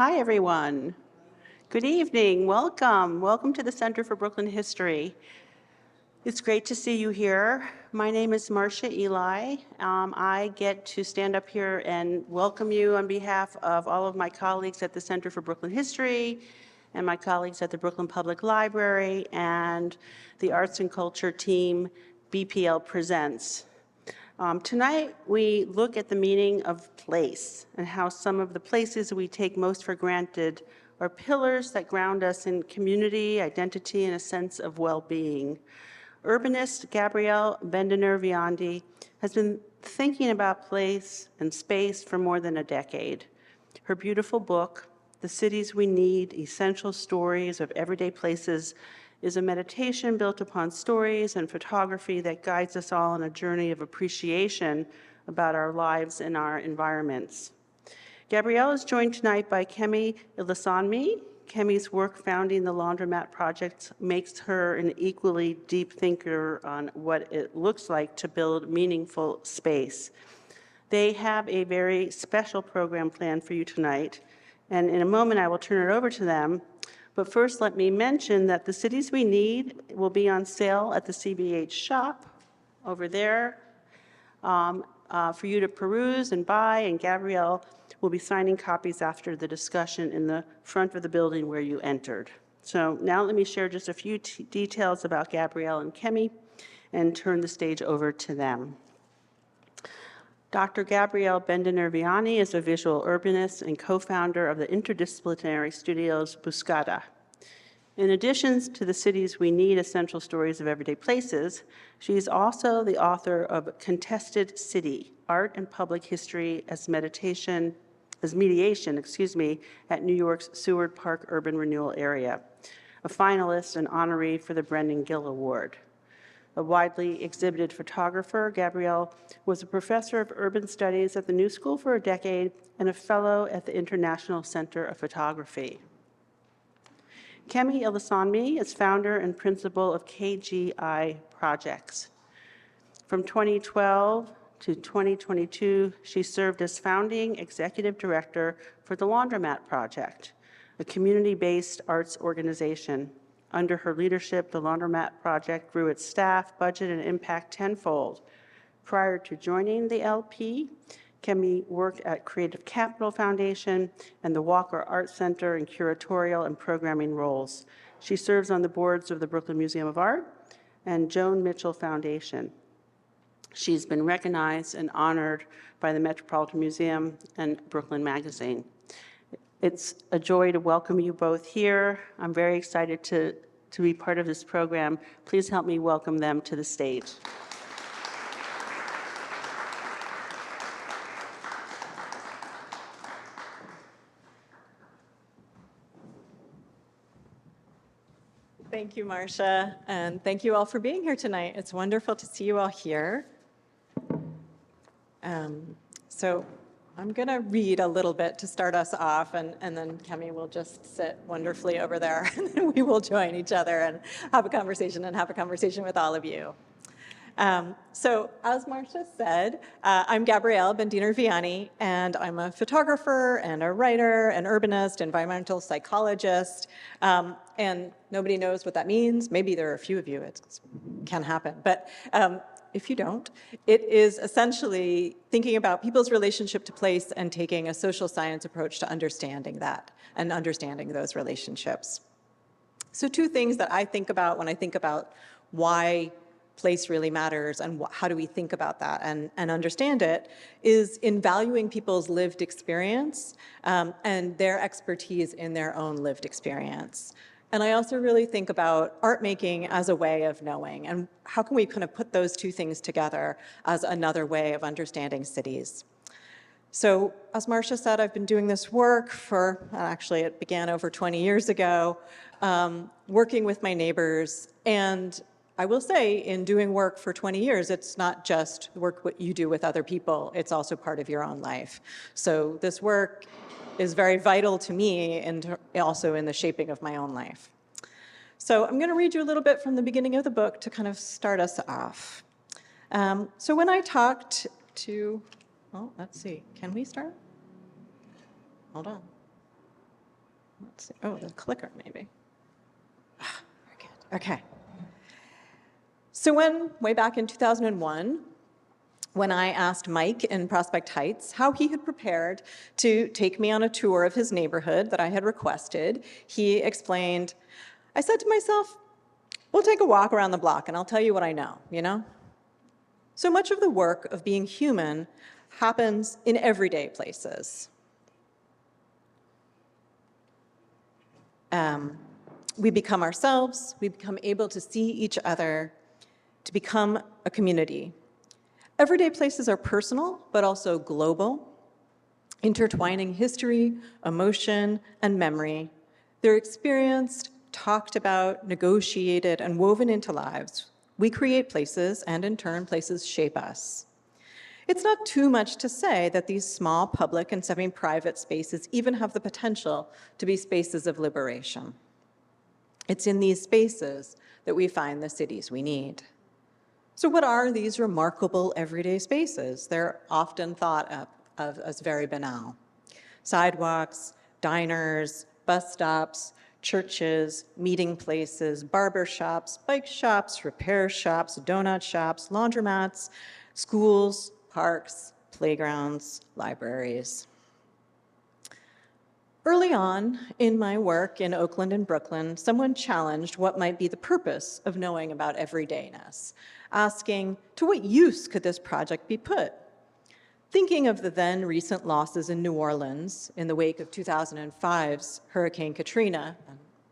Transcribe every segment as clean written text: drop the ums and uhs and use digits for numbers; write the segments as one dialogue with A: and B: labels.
A: Hi, everyone. Good evening. Welcome. Welcome to the Center for Brooklyn History. It's great to see you here. My name is Marcia Eli. I get to stand up here and welcome you on behalf of all of my colleagues at the Center for Brooklyn History and my colleagues at the Brooklyn Public Library and the Arts and Culture team, BPL Presents. Tonight, we look at the meaning of place and how some of the places we take most for granted are pillars that ground us in community, identity, and a sense of well-being. Urbanist Gabrielle Bendiner-Viani has been thinking about place and space for more than a decade. Her beautiful book, The Cities We Need, Essential Stories of Everyday Places, is a meditation built upon stories and photography that guides us all on a journey of appreciation about our lives and our environments. Gabrielle is joined tonight by Kemi Ilesanmi. Kemi's work founding the Laundromat Project makes her an equally deep thinker on what it looks like to build meaningful space. They have a very special program planned for you tonight, and in a moment I will turn it over to them. But first, let me mention that The Cities We Need will be on sale at the CBH shop over there for you to peruse and buy, and Gabrielle will be signing copies after the discussion in the front of the building where you entered. So now let me share just a few details about Gabrielle and Kemi and turn the stage over to them. Dr. Gabrielle Bendiner-Viani is a visual urbanist and co-founder of the interdisciplinary studios Buscada. In addition to The Cities We Need, Essential Stories of Everyday Places, she is also the author of Contested City, Art and Public History as Mediation, at New York's Seward Park Urban Renewal Area, a finalist and honoree for the Brendan Gill Award. A widely exhibited photographer, Gabrielle was a professor of urban studies at the New School for a decade and a fellow at the International Center of Photography. Kemi Ilesanmi is founder and principal of KGI Projects. From 2012 to 2022, she served as founding executive director for the Laundromat Project, a community-based arts organization. Under her leadership, the Laundromat Project grew its staff, budget, and impact tenfold. Prior to joining the LP, Kemi worked at Creative Capital Foundation and the Walker Art Center in curatorial and programming roles. She serves on the boards of the Brooklyn Museum of Art and Joan Mitchell Foundation. She's been recognized and honored by the Metropolitan Museum and Brooklyn Magazine. It's a joy to welcome you both here. I'm very excited to be part of this program. Please help me welcome them to the stage.
B: Thank you, Marcia, and thank you all for being here tonight. It's wonderful to see you all here. So I'm going to read a little bit to start us off, and then Kemi will just sit wonderfully over there, and then we will join each other and have a conversation with all of you. So as Marcia said, I'm Gabrielle Bendiner-Viani, and I'm a photographer and a writer, an urbanist, environmental psychologist, and nobody knows what that means. Maybe there are a few of you, it can happen, but if you don't, it is essentially thinking about people's relationship to place and taking a social science approach to understanding that and understanding those relationships. So two things that I think about when I think about why place really matters and how do we think about that and understand it is in valuing people's lived experience and their expertise in their own lived experience. And I also really think about art making as a way of knowing, and how can we kind of put those two things together as another way of understanding cities. So as Marcia said, I've been doing this work for, actually it began over 20 years ago, working with my neighbors. And I will say, in doing work for 20 years, it's not just work what you do with other people, it's also part of your own life. So this work is very vital to me and also in the shaping of my own life. So I'm going to read you a little bit from the beginning of the book to kind of start us off. So when I talked to, let's see, can we start? Hold on. Let's see. Oh, the clicker maybe. Very good. Okay. So way back in 2001, when I asked Mike in Prospect Heights how he had prepared to take me on a tour of his neighborhood that I had requested, he explained, I said to myself, we'll take a walk around the block and I'll tell you what I know, you know? So much of the work of being human happens in everyday places. We become ourselves, we become able to see each other, to become a community. Everyday places are personal, but also global, intertwining history, emotion, and memory. They're experienced, talked about, negotiated, and woven into lives. We create places, and in turn, places shape us. It's not too much to say that these small public and semi-private spaces even have the potential to be spaces of liberation. It's in these spaces that we find the cities we need. So what are these remarkable everyday spaces? They're often thought of as very banal. Sidewalks, diners, bus stops, churches, meeting places, barber shops, bike shops, repair shops, donut shops, laundromats, schools, parks, playgrounds, libraries. Early on in my work in Oakland and Brooklyn, someone challenged what might be the purpose of knowing about everydayness, asking, to what use could this project be put? Thinking of the then recent losses in New Orleans in the wake of 2005's Hurricane Katrina,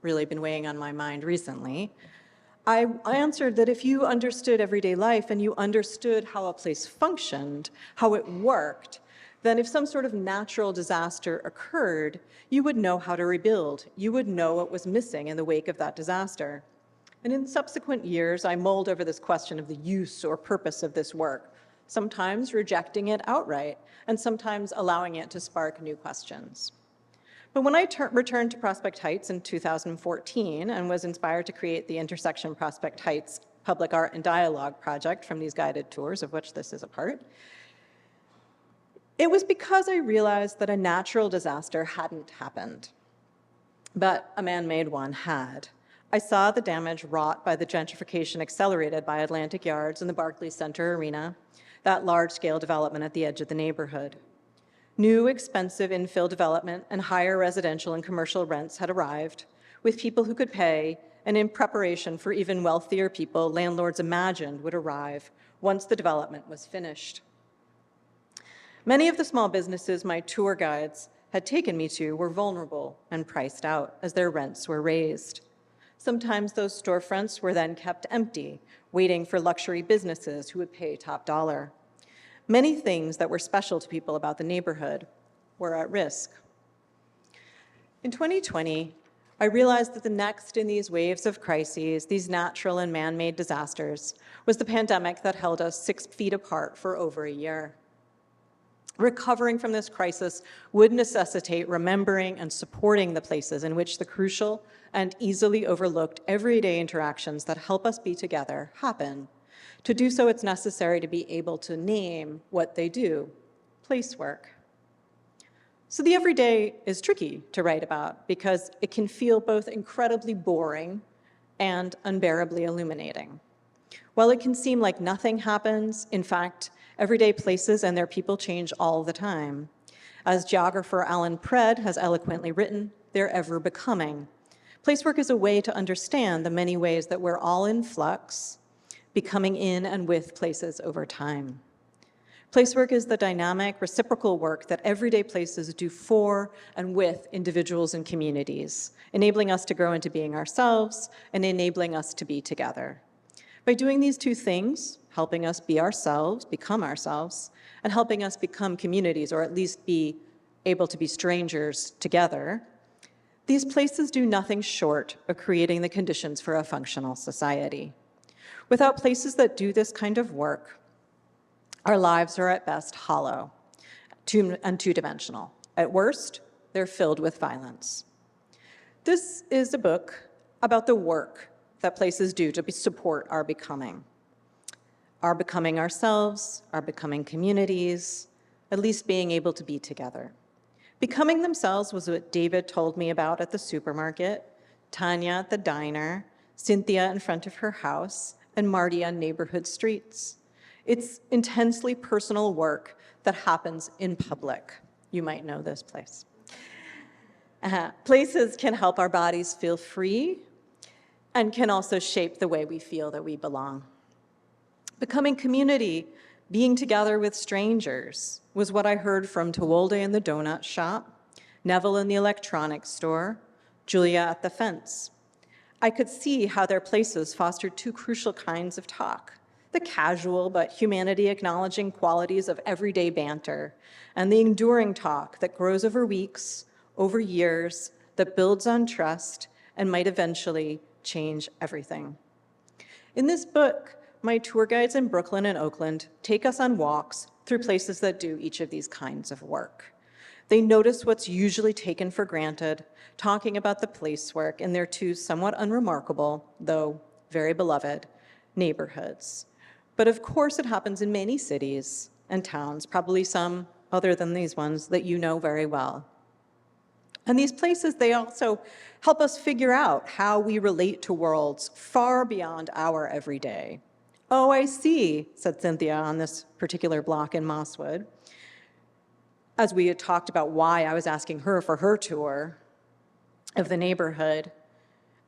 B: really been weighing on my mind recently, I answered that if you understood everyday life and you understood how a place functioned, how it worked, then if some sort of natural disaster occurred, you would know how to rebuild. You would know what was missing in the wake of that disaster. And in subsequent years, I mulled over this question of the use or purpose of this work, sometimes rejecting it outright, and sometimes allowing it to spark new questions. But when I returned to Prospect Heights in 2014 and was inspired to create the Intersection Prospect Heights Public Art and Dialogue project from these guided tours, of which this is a part, it was because I realized that a natural disaster hadn't happened, but a man-made one had. I saw the damage wrought by the gentrification accelerated by Atlantic Yards and the Barclays Center Arena, that large-scale development at the edge of the neighborhood. New, expensive infill development and higher residential and commercial rents had arrived, with people who could pay, and in preparation for even wealthier people landlords imagined would arrive once the development was finished. Many of the small businesses my tour guides had taken me to were vulnerable and priced out as their rents were raised. Sometimes those storefronts were then kept empty, waiting for luxury businesses who would pay top dollar. Many things that were special to people about the neighborhood were at risk. In 2020, I realized that the next in these waves of crises, these natural and man-made disasters, was the pandemic that held us 6 feet apart for over a year. Recovering from this crisis would necessitate remembering and supporting the places in which the crucial and easily overlooked everyday interactions that help us be together happen. To do so, it's necessary to be able to name what they do, placework. So the everyday is tricky to write about because it can feel both incredibly boring and unbearably illuminating. While it can seem like nothing happens, in fact, everyday places and their people change all the time. As geographer Alan Pred has eloquently written, they're ever becoming. Placework is a way to understand the many ways that we're all in flux, becoming in and with places over time. Placework is the dynamic, reciprocal work that everyday places do for and with individuals and communities, enabling us to grow into being ourselves and enabling us to be together. By doing these two things, helping us be ourselves, become ourselves, and helping us become communities, or at least be able to be strangers together, these places do nothing short of creating the conditions for a functional society. Without places that do this kind of work, our lives are at best hollow and two-dimensional. At worst, they're filled with violence. This is a book about the work that places do to support our becoming ourselves, our becoming communities, at least being able to be together. Becoming themselves was what David told me about at the supermarket, Tanya at the diner, Cynthia in front of her house, and Marty on neighborhood streets. It's intensely personal work that happens in public. You might know this place. Places can help our bodies feel free and can also shape the way we feel that we belong. Becoming community, being together with strangers, was what I heard from Tewolde in the donut shop, Neville in the electronics store, Julia at the fence. I could see how their places fostered two crucial kinds of talk: the casual but humanity-acknowledging qualities of everyday banter, and the enduring talk that grows over weeks, over years, that builds on trust and might eventually change everything. In this book, my tour guides in Brooklyn and Oakland take us on walks through places that do each of these kinds of work. They notice what's usually taken for granted, talking about the placework in their two somewhat unremarkable, though very beloved, neighborhoods. But of course it happens in many cities and towns, probably some other than these ones that you know very well. And these places, they also help us figure out how we relate to worlds far beyond our everyday. Oh, I see, said Cynthia on this particular block in Mosswood, as we had talked about why I was asking her for her tour of the neighborhood,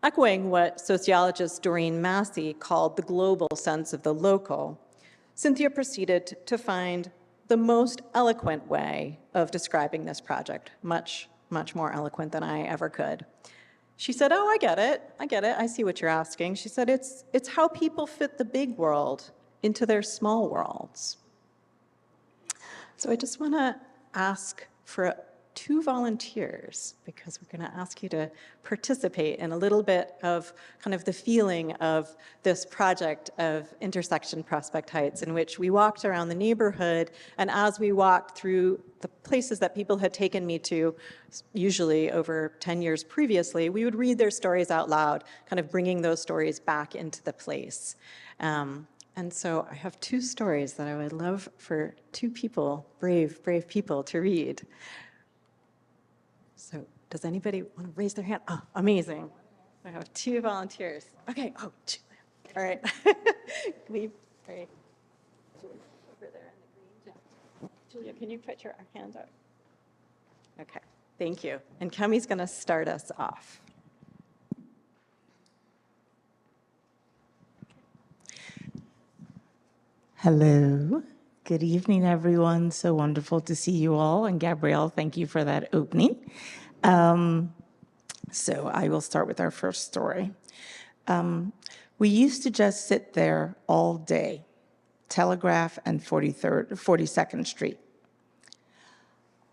B: echoing what sociologist Doreen Massey called the global sense of the local. Cynthia proceeded to find the most eloquent way of describing this project, much more eloquent than I ever could. She said, oh, I get it, I see what you're asking. She said, it's how people fit the big world into their small worlds. So I just want to ask for 2 volunteers, because we're going to ask you to participate in a little bit of kind of the feeling of this project of Intersection Prospect Heights, in which we walked around the neighborhood, and as we walked through the places that people had taken me to, usually over 10 years previously, we would read their stories out loud, kind of bringing those stories back into the place. And so I have 2 stories that I would love for 2 people, brave people, to read. So does anybody want to raise their hand? Oh, amazing. I have 2 volunteers. Okay, oh, Julia. All right. All right. Over there in the green. Yeah. Julia, can you put your hand up? Okay, thank you. And Kemi's going to start us off.
C: Hello. Good evening, everyone. So wonderful to see you all. And Gabrielle, thank you for that opening. So I will start with our first story. We used to just sit there all day, Telegraph and 42nd Street.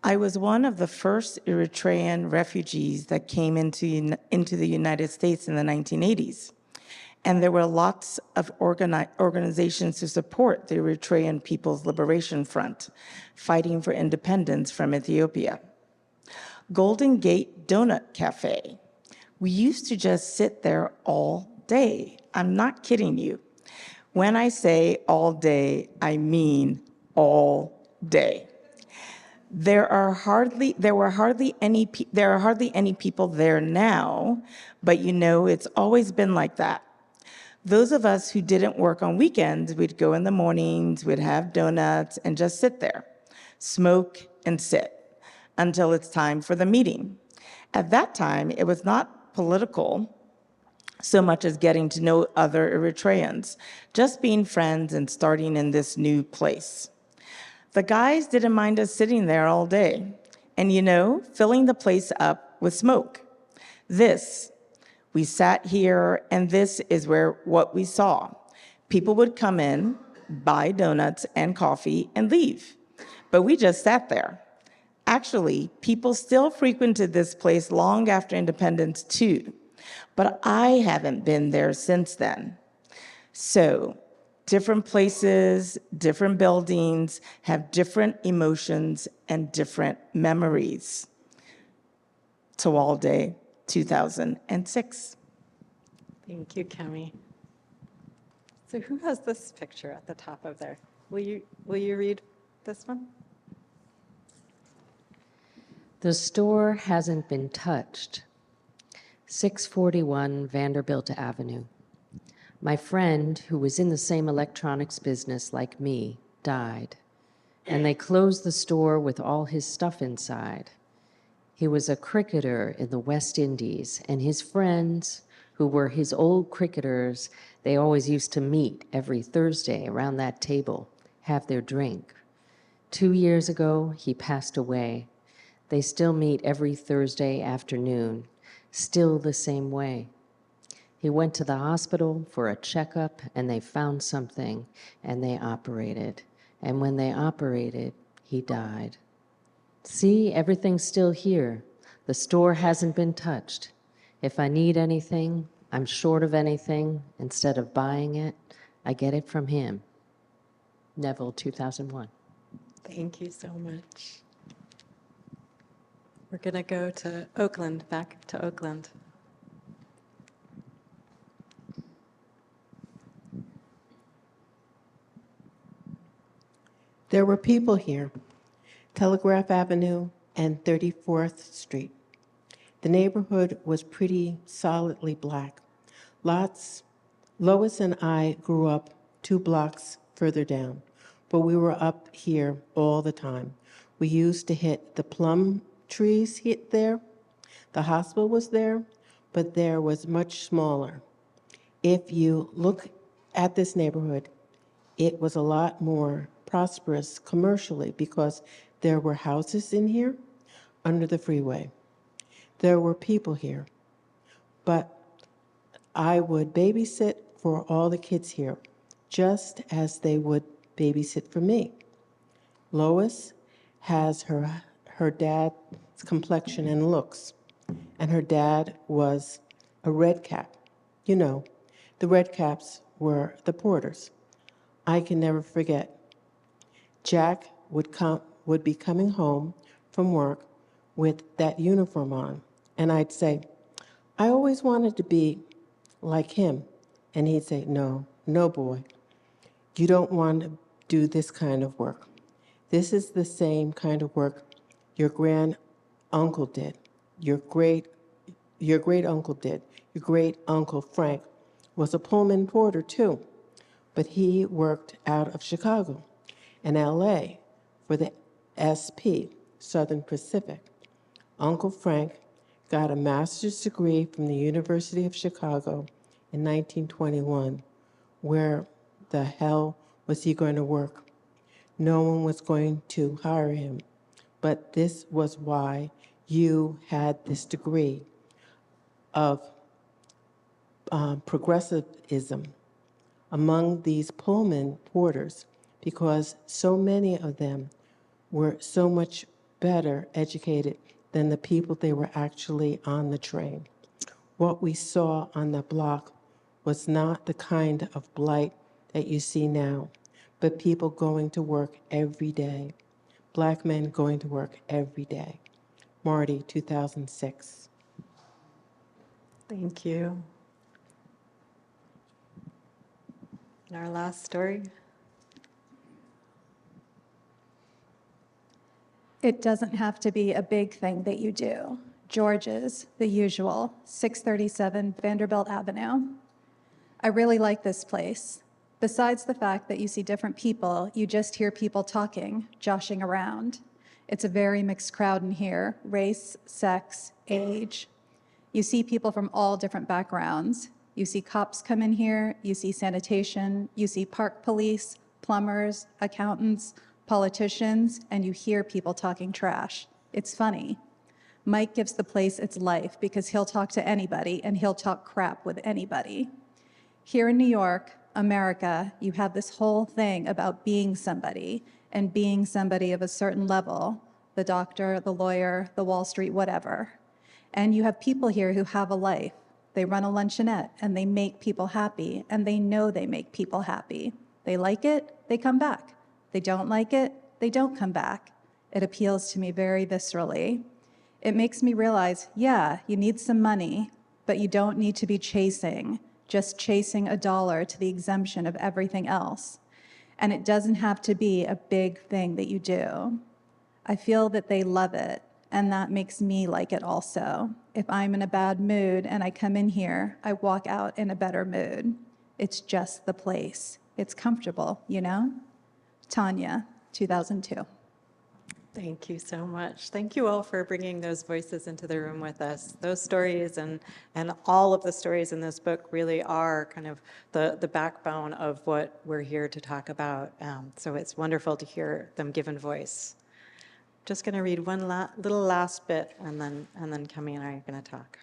C: I was one of the first Eritrean refugees that came into the United States in the 1980s. And there were lots of organizations to support the Eritrean People's Liberation Front, fighting for independence from Ethiopia. Golden Gate Donut Cafe. We used to just sit there all day. I'm not kidding you. When I say all day, I mean all day. There are hardly any people there now, but you know, it's always been like that. Those of us who didn't work on weekends, we'd go in the mornings, we'd have donuts and just sit there, smoke and sit until it's time for the meeting. At that time, it was not political so much as getting to know other Eritreans, just being friends and starting in this new place. The guys didn't mind us sitting there all day and, you know, filling the place up with smoke. We sat here, and this is what we saw. People would come in, buy donuts and coffee, and leave. But we just sat there. Actually, people still frequented this place long after independence, too. But I haven't been there since then. So, different places, different buildings have different emotions and different memories. Tewolde, 2006.
B: Thank you, Kemi. So who has this picture at the top of there? Will you read this one?
D: The store hasn't been touched. 641 Vanderbilt Avenue. My friend, who was in the same electronics business like me, died, and they closed the store with all his stuff inside. He was a cricketer in the West Indies, and his friends, who were his old cricketers, they always used to meet every Thursday around that table, have their drink. 2 years ago, he passed away. They still meet every Thursday afternoon, still the same way. He went to the hospital for a checkup, and they found something, and they operated. And when they operated, he died. See, everything's still here. The store hasn't been touched. If I need anything, I'm short of anything, instead of buying it, I get it from him. Neville, 2001.
B: Thank you so much. We're going to go to Oakland, back to Oakland.
E: There were people here, Telegraph Avenue and 34th Street. The neighborhood was pretty solidly black. Lois and I grew up 2 blocks further down, but we were up here all the time. We used to hit the plum trees hit there. The hospital was there, but there was much smaller. If you look at this neighborhood, it was a lot more prosperous commercially because there were houses in here under the freeway. There were people here, but I would babysit for all the kids here, just as they would babysit for me. Lois has her dad's complexion and looks, and her dad was a red cap. You know, the red caps were the porters. I can never forget. Jack would be coming home from work with that uniform on, and I'd say, I always wanted to be like him. And he'd say, no, boy, you don't want to do this kind of work. This is the same kind of work your grand-uncle did, your great-uncle did. Your great-uncle Frank was a Pullman porter too, but he worked out of Chicago and LA for the SP, Southern Pacific. Uncle Frank got a master's degree from the University of Chicago in 1921. Where the hell was he going to work? No one was going to hire him. But this was why you had this degree of progressivism among these Pullman porters, because so many of them were so much better educated than the people they were actually on the train. What we saw on the block was not the kind of blight that you see now, but people going to work every day. Black men going to work every day. Marty, 2006.
B: Thank you. And our last story.
F: It doesn't have to be a big thing that you do. George's, the usual, 637 Vanderbilt Avenue. I really like this place. Besides the fact that you see different people, you just hear people talking, joshing around. It's a very mixed crowd in here, race, sex, age. You see people from all different backgrounds. You see cops come in here, you see sanitation, you see park police, plumbers, accountants, politicians, and you hear people talking trash. It's funny. Mike gives the place its life because he'll talk to anybody and he'll talk crap with anybody. Here in New York, America, you have this whole thing about being somebody and being somebody of a certain level, the doctor, the lawyer, the Wall Street, whatever. And you have people here who have a life. They run a luncheonette and they make people happy, and they know they make people happy. They like it, they come back. They don't like it, they don't come back. It appeals to me very viscerally. It makes me realize, yeah, you need some money, but you don't need to be just chasing a dollar to the exemption of everything else. And it doesn't have to be a big thing that you do. I feel that they love it. And that makes me like it also. If I'm in a bad mood and I come in here, I walk out in a better mood. It's just the place. It's comfortable, you know? Tanya, 2002.
B: Thank you so much. Thank you all for bringing those voices into the room with us. Those stories and all of the stories in this book really are kind of the backbone of what we're here to talk about. So it's wonderful to hear them given voice. Just going to read one little last bit, and then Kemi and I are going to talk.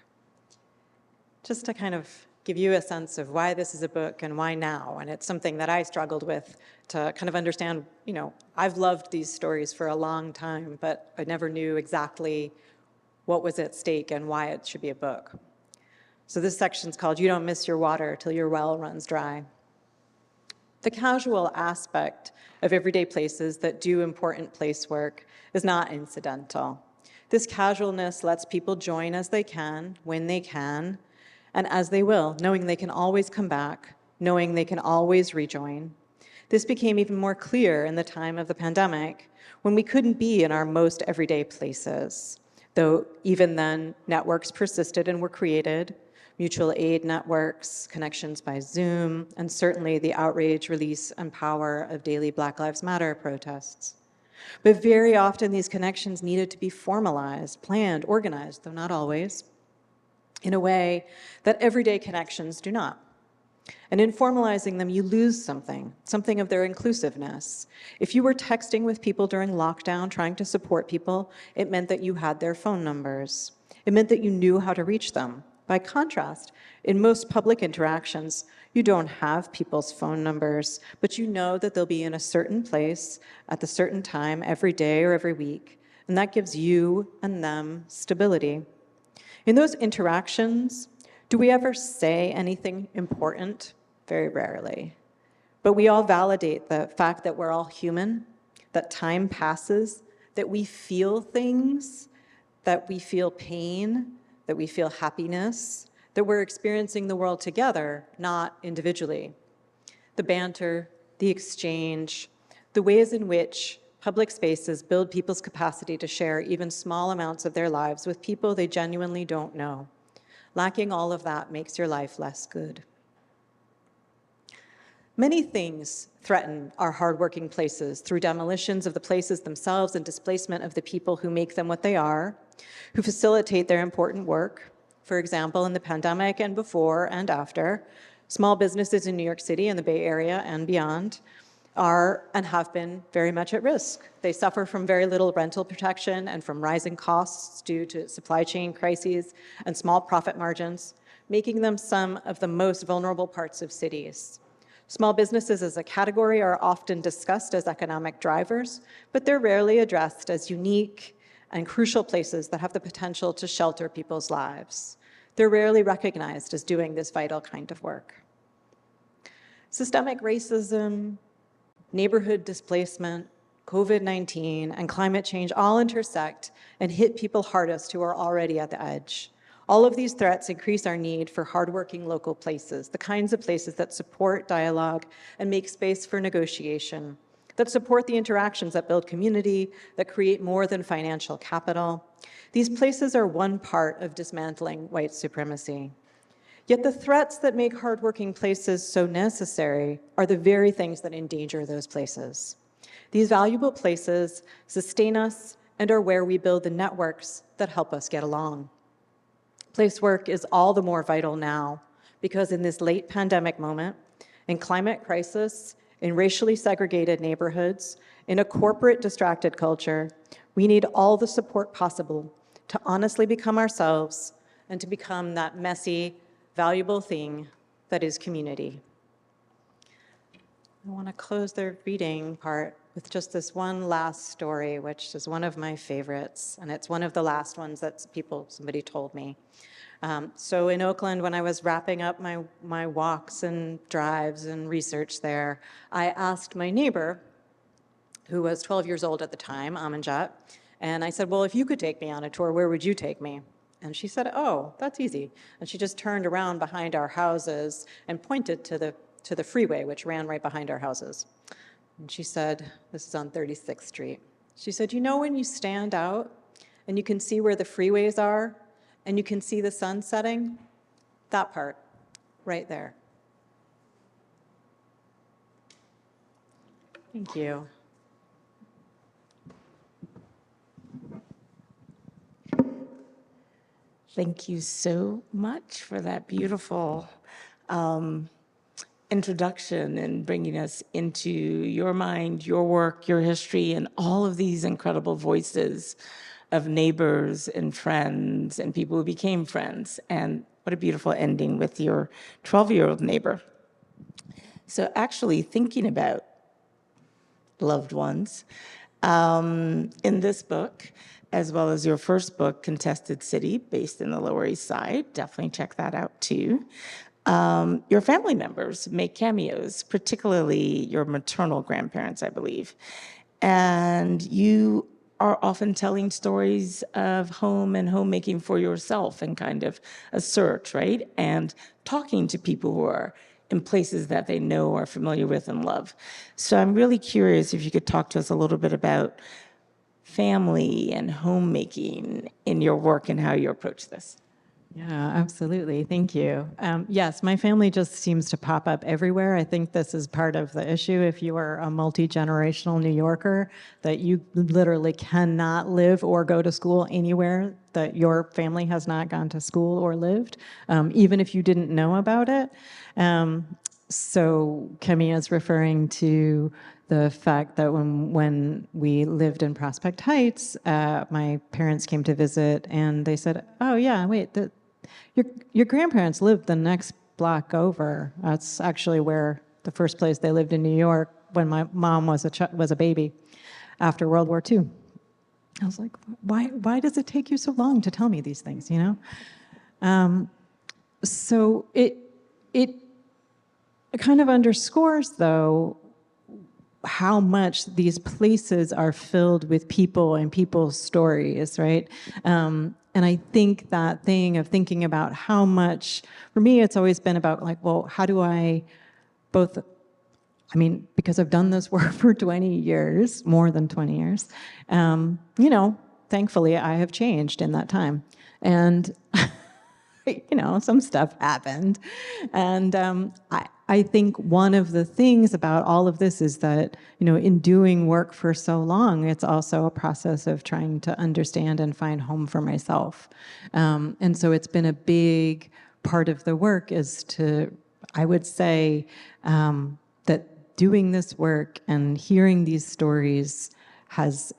B: Just to kind of give you a sense of why this is a book and why now. And it's something that I struggled with to kind of understand. You know, I've loved these stories for a long time, but I never knew exactly what was at stake and why it should be a book. So this section's called "You Don't Miss Your Water Till Your Well Runs Dry." The casual aspect of everyday places that do important place work is not incidental. This casualness lets people join as they can, when they can, and as they will, knowing they can always come back, knowing they can always rejoin. This became even more clear in the time of the pandemic, when we couldn't be in our most everyday places, though even then, networks persisted and were created, mutual aid networks, connections by Zoom, and certainly the outrage, release, and power of daily Black Lives Matter protests. But very often these connections needed to be formalized, planned, organized, though not always, in a way that everyday connections do not. And in formalizing them, you lose something of their inclusiveness. If you were texting with people during lockdown, trying to support people, it meant that you had their phone numbers. It meant that you knew how to reach them. By contrast, in most public interactions, you don't have people's phone numbers, but you know that they'll be in a certain place at a certain time every day or every week, and that gives you and them stability. In those interactions, do we ever say anything important? Very rarely. But we all validate the fact that we're all human, that time passes, that we feel things, that we feel pain, that we feel happiness, that we're experiencing the world together, not individually. The banter, the exchange, the ways in which public spaces build people's capacity to share even small amounts of their lives with people they genuinely don't know. Lacking all of that makes your life less good. Many things threaten our hardworking places through demolitions of the places themselves and displacement of the people who make them what they are, who facilitate their important work. For example, in the pandemic and before and after, small businesses in New York City and the Bay Area and beyond are and have been very much at risk. They suffer from very little rental protection and from rising costs due to supply chain crises and small profit margins, making them some of the most vulnerable parts of cities. Small businesses as a category are often discussed as economic drivers, but they're rarely addressed as unique and crucial places that have the potential to shelter people's lives. They're rarely recognized as doing this vital kind of work. Systemic racism, neighborhood displacement, COVID-19, and climate change all intersect and hit people hardest who are already at the edge. All of these threats increase our need for hardworking local places, the kinds of places that support dialogue and make space for negotiation, that support the interactions that build community, that create more than financial capital. These places are one part of dismantling white supremacy. Yet the threats that make hardworking places so necessary are the very things that endanger those places. These valuable places sustain us and are where we build the networks that help us get along. Place work is all the more vital now because in this late pandemic moment, in climate crisis, in racially segregated neighborhoods, in a corporate distracted culture, we need all the support possible to honestly become ourselves and to become that messy, valuable thing that is community. I want to close the reading part with just this one last story, which is one of my favorites, and it's one of the last ones that somebody told me. So in Oakland, when I was wrapping up my walks and drives and research there, I asked my neighbor, who was 12 years old at the time, Amanjat, and I said, well, if you could take me on a tour, where would you take me? And she said, oh, that's easy. And she just turned around behind our houses and pointed to the freeway, which ran right behind our houses. And she said, this is on 36th Street. She said, you know when you stand out and you can see where the freeways are, and you can see the sun setting, that part, right there. Thank you.
C: Thank you so much for that beautiful introduction and bringing us into your mind, your work, your history, and all of these incredible voices of neighbors and friends and people who became friends. And what a beautiful ending with your 12-year-old neighbor. So actually thinking about loved ones, in this book, as well as your first book, Contested City, based in the Lower East Side. Definitely check that out too. Your family members make cameos, particularly your maternal grandparents, I believe. And you are often telling stories of home and homemaking for yourself and kind of a search, right? And talking to people who are in places that they know, are familiar with, and love. So I'm really curious if you could talk to us a little bit about family and homemaking in your work and how you approach this.
B: Yeah, absolutely. Thank you. Yes, my family just seems to pop up everywhere. I think this is part of the issue. If you are a multi-generational New Yorker, that you literally cannot live or go to school anywhere that your family has not gone to school or lived, even if you didn't know about it. So Kemi is referring to the fact that when we lived in Prospect Heights, my parents came to visit and they said, "Oh yeah, wait, your grandparents lived the next block over. That's actually where the first place they lived in New York when my mom was a baby after World War II." I was like, why does it take you so long to tell me these things, you know? So it kind of underscores, though, how much these places are filled with people and people's stories, right? And I think that thing of thinking about how much, for me, it's always been about like, well, how do I both, I mean, because I've done this work for 20 years, more than 20 years, you know, thankfully I have changed in that time. And you know, some stuff happened. And I think one of the things about all of this is that, you know, in doing work for so long, it's also a process of trying to understand and find home for myself. And so it's been a big part of the work is to, I would say, that doing this work and hearing these stories has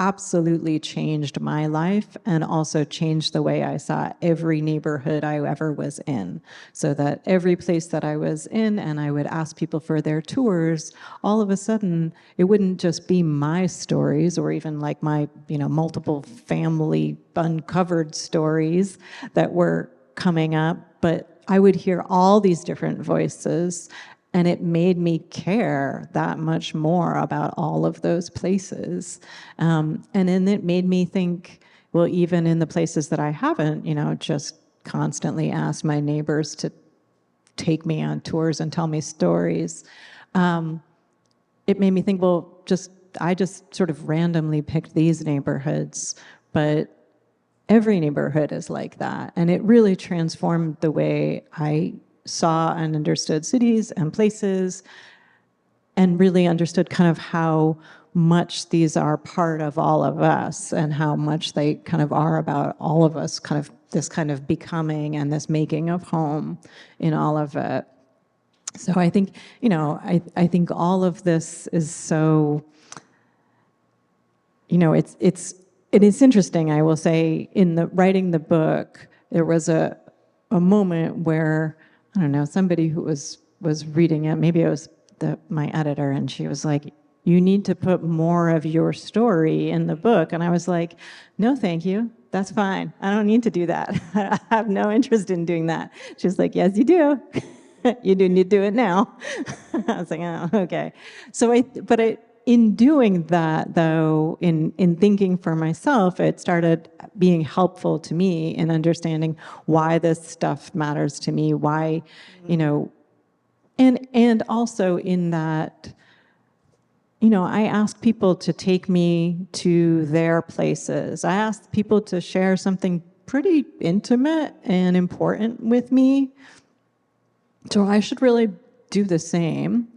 B: absolutely changed my life and also changed the way I saw every neighborhood I ever was in. So that every place that I was in and I would ask people for their tours, all of a sudden it wouldn't just be my stories or even like my, you know, multiple family uncovered stories that were coming up, but I would hear all these different voices. And it made me care that much more about all of those places. And then it made me think, well, even in the places that I haven't, you know, just constantly asked my neighbors to take me on tours and tell me stories, it made me think, well, I just sort of randomly picked these neighborhoods, but every neighborhood is like that. And it really transformed the way I saw and understood cities and places and really understood kind of how much these are part of all of us and how much they kind of are about all of us, kind of this kind of becoming and this making of home in all of it. So I think, you know, I think all of this is so, you know, it is interesting. I will say in the writing the book, there was a moment where, I don't know, somebody who was reading it, maybe it was my editor, and she was like, "You need to put more of your story in the book." And I was like, "No, thank you. That's fine. I don't need to do that. I have no interest in doing that." She was like, "Yes, you do. You do need to do it now." I was like, "Oh, okay." So in doing that, though, in thinking for myself, it started being helpful to me in understanding why this stuff matters to me, why, you know, and also in that I ask people to take me to their places. I ask people to share something pretty intimate and important with me. So I should really do the same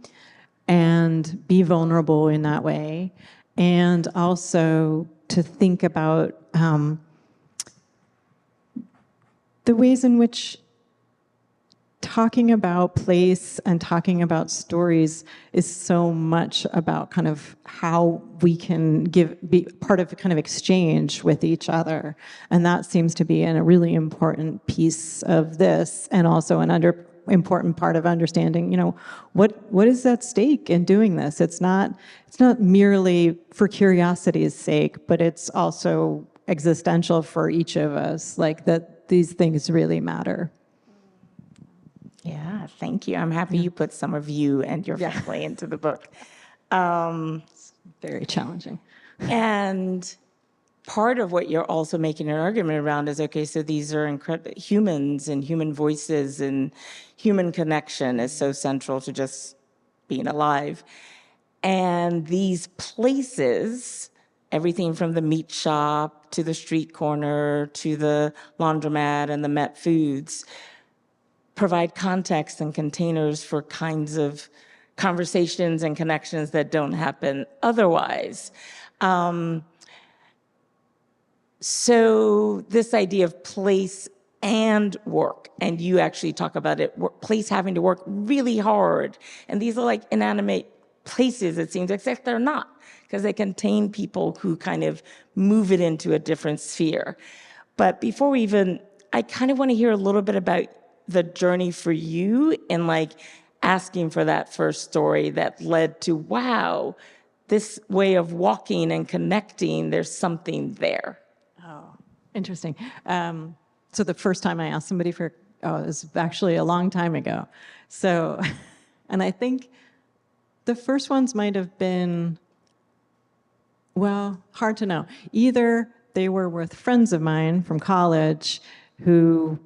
B: and be vulnerable in that way. And also to think about the ways in which talking about place and talking about stories is so much about kind of how we can be part of a kind of exchange with each other. And that seems to be a really important piece of this, and also an important part of understanding, what is at stake in doing this. It's not merely for curiosity's sake, but it's also existential for each of us, like that these things really matter.
C: Yeah, thank you. I'm happy you put some of you and your family into the book.
B: Very challenging.
C: And part of what you're also making an argument around is, okay, so these are humans, and human voices and human connection is so central to just being alive. And these places, everything from the meat shop to the street corner to the laundromat and the Met Foods, provide context and containers for kinds of conversations and connections that don't happen otherwise. So this idea of place and work, and you actually talk about it, place having to work really hard. And these are like inanimate places, it seems, except they're not, because they contain people who kind of move it into a different sphere. But before we I kind of want to hear a little bit about the journey for you in like asking for that first story that led to, wow, this way of walking and connecting, there's something there.
B: Oh, interesting. So the first time I asked somebody it was actually a long time ago. So, and I think the first ones might have been, well, hard to know. Either they were with friends of mine from college who,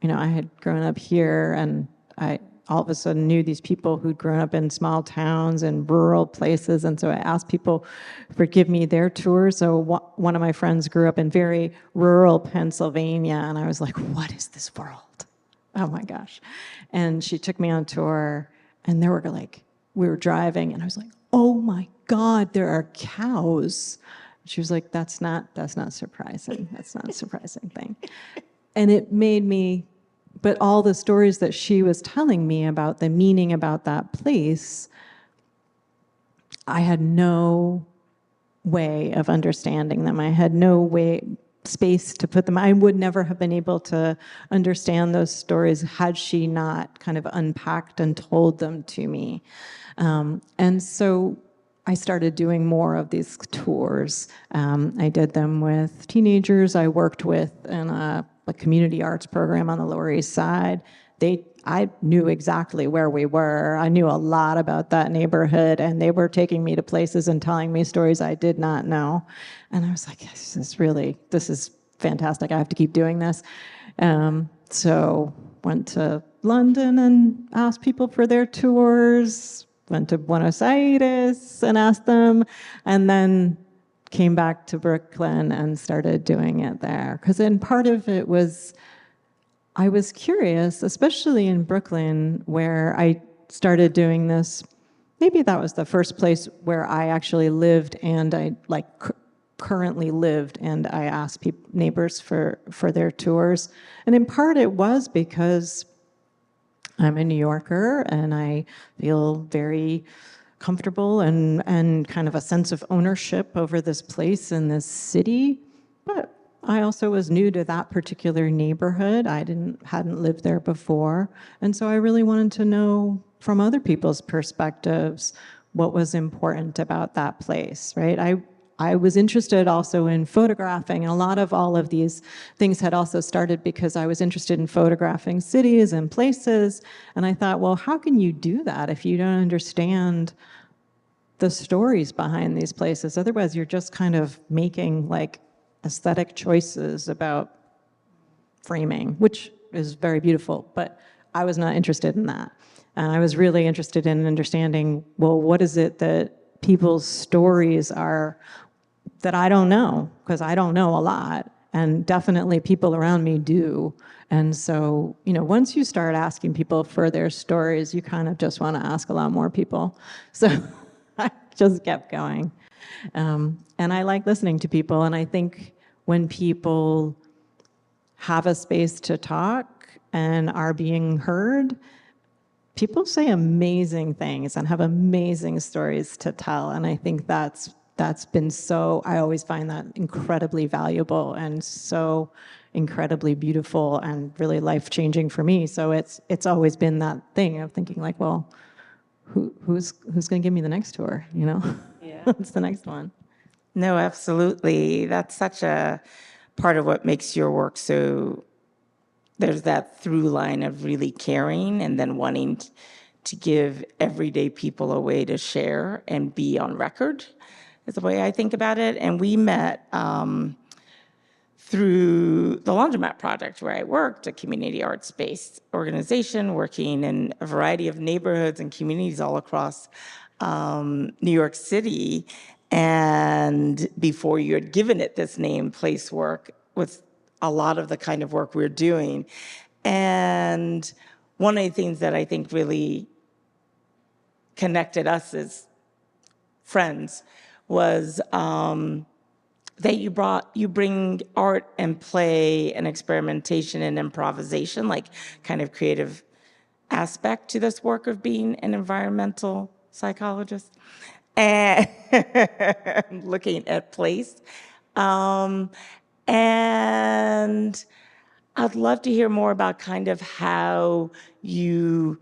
B: I had grown up here, and I all of a sudden knew these people who'd grown up in small towns and rural places. And so I asked people to give me their tours. So one of my friends grew up in very rural Pennsylvania, and I was like, what is this world? Oh my gosh. And she took me on tour, and we were driving, and I was like, oh my God, there are cows. She was like, that's not surprising. That's not a surprising thing. And it made me, but all the stories that she was telling me about the meaning about that place, I had no way of understanding them. I had no space to put them. I would never have been able to understand those stories had she not kind of unpacked and told them to me. And so I started doing more of these tours. I did them with teenagers I worked with in a community arts program on the Lower East Side. I knew exactly where we were. I knew a lot about that neighborhood, and they were taking me to places and telling me stories I did not know. And I was like, this is fantastic. I have to keep doing this. So went to London and asked people for their tours, went to Buenos Aires and asked them, and then came back to Brooklyn and started doing it there. Because then part of it was, I was curious, especially in Brooklyn, where I started doing this. Maybe that was the first place where I actually lived, and I currently lived, and I asked neighbors for their tours. And in part it was because I'm a New Yorker, and I feel very comfortable and kind of a sense of ownership over this place and this city. But I also was new to that particular neighborhood. I hadn't lived there before. And so I really wanted to know from other people's perspectives what was important about that place, right? I was interested also in photographing, and a lot of all of these things had also started because I was interested in photographing cities and places. And I thought, well, how can you do that if you don't understand the stories behind these places? Otherwise, you're just kind of making aesthetic choices about framing, which is very beautiful, but I was not interested in that. And I was really interested in understanding, well, what is it that people's stories are that I don't know, because I don't know a lot, and definitely people around me do. And so, once you start asking people for their stories, you kind of just want to ask a lot more people. So I just kept going. And I like listening to people, and I think when people have a space to talk and are being heard, people say amazing things and have amazing stories to tell. And I think that's been I always find that incredibly valuable and so incredibly beautiful and really life-changing for me. So it's always been that thing of thinking like, well, who's going to give me the next tour,
A: Yeah.
B: What's the next one?
C: No, absolutely. That's such a part of what makes your work so, there's that through line of really caring and then wanting to give everyday people a way to share and be on record, is the way I think about it. And we met through the Laundromat Project, where I worked, a community arts-based organization working in a variety of neighborhoods and communities all across New York City. And before you had given it this name, Placework, was a lot of the kind of work we're doing. And one of the things that I think really connected us as friends was that you bring art and play and experimentation and improvisation, like kind of creative aspect to this work of being an environmental psychologist and looking at place. And I'd love to hear more about kind of how you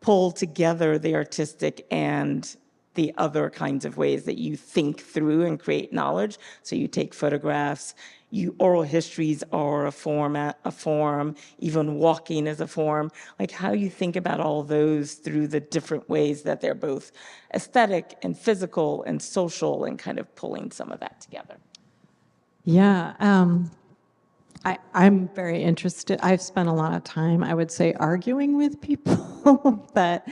C: pull together the artistic and the other kinds of ways that you think through and create knowledge. So you take photographs, oral histories are a form, even walking is a form, like how you think about all those through the different ways that they're both aesthetic and physical and social, and kind of pulling some of that together.
B: Yeah, I'm very interested. I've spent a lot of time, I would say, arguing with people that,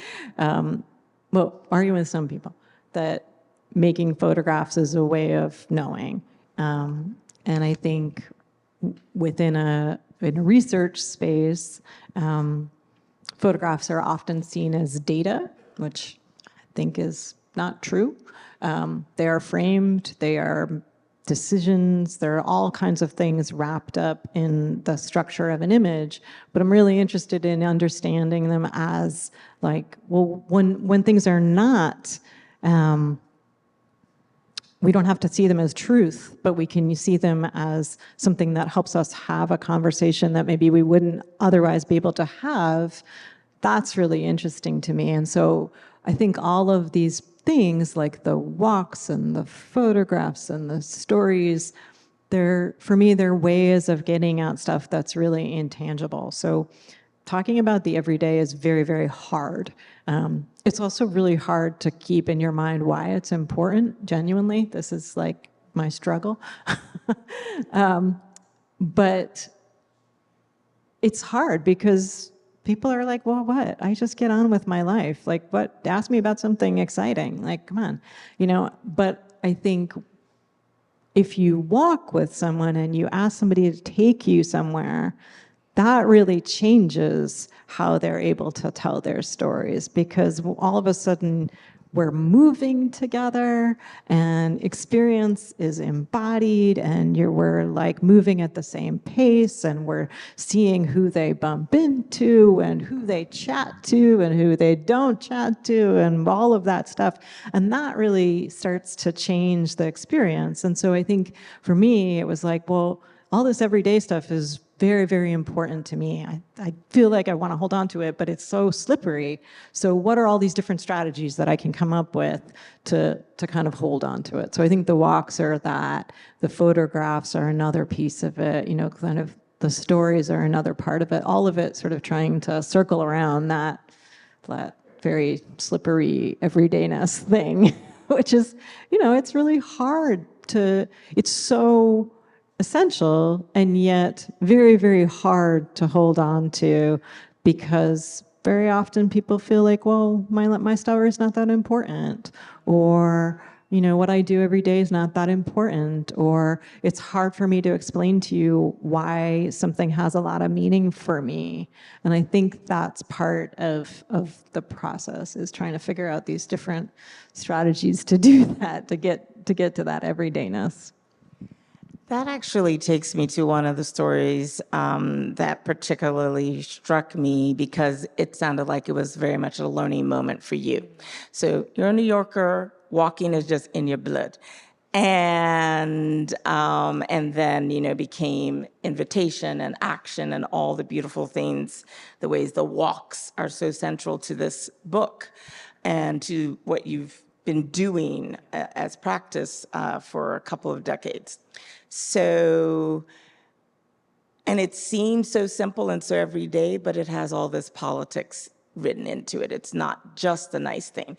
B: arguing with some people that making photographs is a way of knowing. And I think within a research space, photographs are often seen as data, which I think is not true. They are framed, they are decisions, there are all kinds of things wrapped up in the structure of an image, but I'm really interested in understanding them as like, well, when things are not, we don't have to see them as truth, but we can see them as something that helps us have a conversation that maybe we wouldn't otherwise be able to have. That's really interesting to me. And so I think all of these things like the walks and the photographs and the stories, for me, they're ways of getting at stuff that's really intangible. So talking about the everyday is very, very hard. It's also really hard to keep in your mind why it's important, genuinely. This is like my struggle. But it's hard because people are like, well, what? I just get on with my life. Like, what? Ask me about something exciting. Like, come on. But I think if you walk with someone and you ask somebody to take you somewhere, that really changes how they're able to tell their stories, because all of a sudden we're moving together and experience is embodied, and we're like moving at the same pace, and we're seeing who they bump into and who they chat to and who they don't chat to and all of that stuff. And that really starts to change the experience. And so I think for me, it was like, well, all this everyday stuff is very, very important to me. I feel like I want to hold on to it, but it's so slippery. So what are all these different strategies that I can come up with to kind of hold on to it? So I think the walks are that, the photographs are another piece of it, kind of the stories are another part of it, all of it sort of trying to circle around that very slippery everydayness thing, which is, it's really hard it's so essential and yet very, very hard to hold on to, because very often people feel like, well, my story is not that important, or what I do every day is not that important, or it's hard for me to explain to you why something has a lot of meaning for me. And I think that's part of the process, is trying to figure out these different strategies to do that, to get to that everydayness.
C: That actually takes me to one of the stories that particularly struck me, because it sounded like it was very much a learning moment for you. So you're a New Yorker, walking is just in your blood. And then, became invitation and action and all the beautiful things, the ways the walks are so central to this book and to what you've been doing as practice for a couple of decades. So, and it seems so simple and so everyday, but it has all this politics written into it. It's not just a nice thing.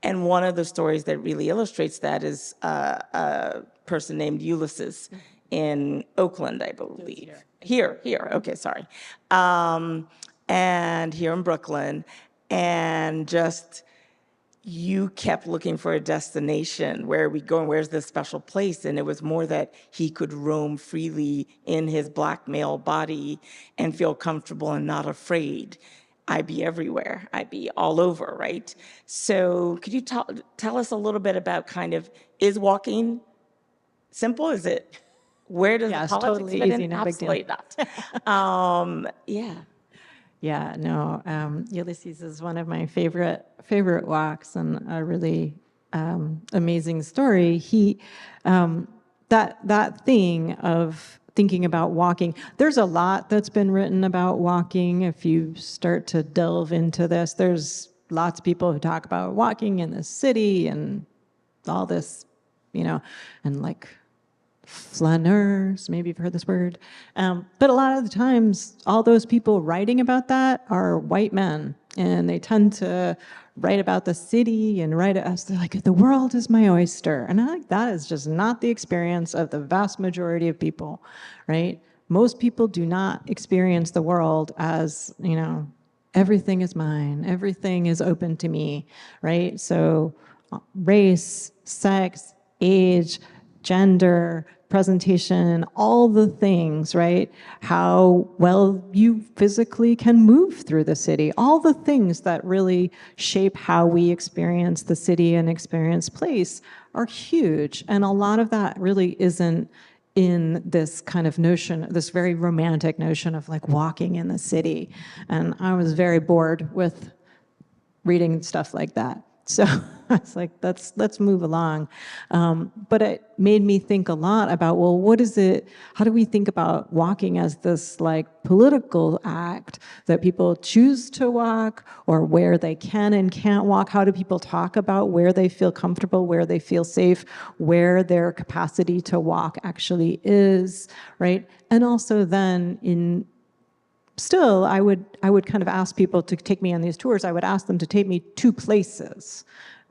C: And one of the stories that really illustrates that is a person named Ulysses in Oakland, I believe. Here. Okay, sorry. And here in Brooklyn. And just, you kept looking for a destination. Where are we going? Where's this special place? And it was more that he could roam freely in his Black male body and feel comfortable and not afraid. I'd be everywhere. I'd be all over, right? So could you tell us a little bit about kind of, is walking simple? Is it, where does
B: Yeah,
C: the
B: it's
C: politics
B: totally
C: fit
B: easy,
C: in?
B: no big deal.
C: Absolutely not. Yeah.
B: Yeah, no, Ulysses is one of my favorite walks, and a really amazing story. He, that thing of thinking about walking, there's a lot that's been written about walking. If you start to delve into this, there's lots of people who talk about walking in the city and all this, and like flaneurs, maybe you've heard this word. But a lot of the times, all those people writing about that are white men, and they tend to write about the city and write at us. They're like, the world is my oyster. And I think that is just not the experience of the vast majority of people, right? Most people do not experience the world as, everything is mine, everything is open to me, right? So race, sex, age, gender, presentation, all the things, right? How well you physically can move through the city, all the things that really shape how we experience the city and experience place are huge. And a lot of that really isn't in this kind of notion, this very romantic notion of like walking in the city. And I was very bored with reading stuff like that. So I was like, let's move along. But it made me think a lot about, well, what is it, how do we think about walking as this like political act that people choose to walk, or where they can and can't walk? How do people talk about where they feel comfortable, where they feel safe, where their capacity to walk actually is, right? And also then still, I would kind of ask people to take me on these tours. I would ask them to take me to places.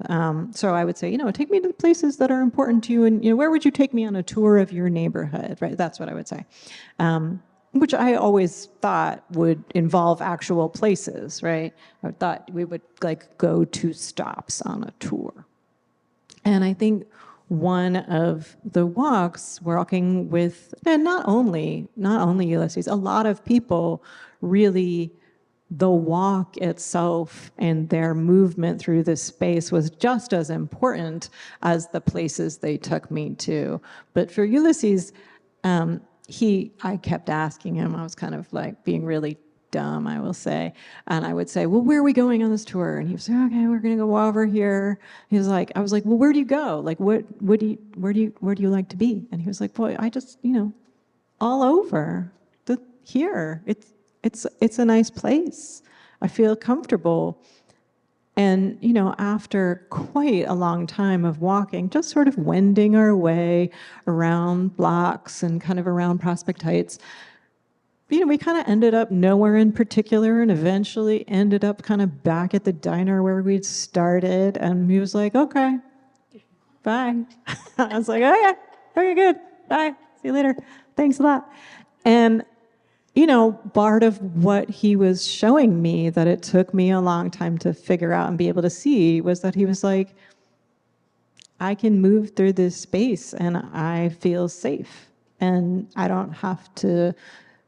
B: So I would say, take me to the places that are important to you, and where would you take me on a tour of your neighborhood, right? That's what I would say, which I always thought would involve actual places, right? I thought we would like go to stops on a tour, and I think one of the walks, walking with, and not only Ulysses, a lot of people really, the walk itself and their movement through this space was just as important as the places they took me to. But for Ulysses, I kept asking him, I was kind of like being really dumb, I will say. And I would say, well, where are we going on this tour? And he would say, okay, we're going to go over here. He was like, I was like, well, where do you go? Like, where do you like to be? And he was like, boy, I just, all over here. It's a nice place. I feel comfortable. And, after quite a long time of walking, just sort of wending our way around blocks and kind of around Prospect Heights, we kind of ended up nowhere in particular, and eventually ended up kind of back at the diner where we'd started. And he was like, okay, bye. I was like, okay, good, bye, see you later, thanks a lot. And part of what he was showing me that it took me a long time to figure out and be able to see was that he was like, I can move through this space and I feel safe. And I don't have to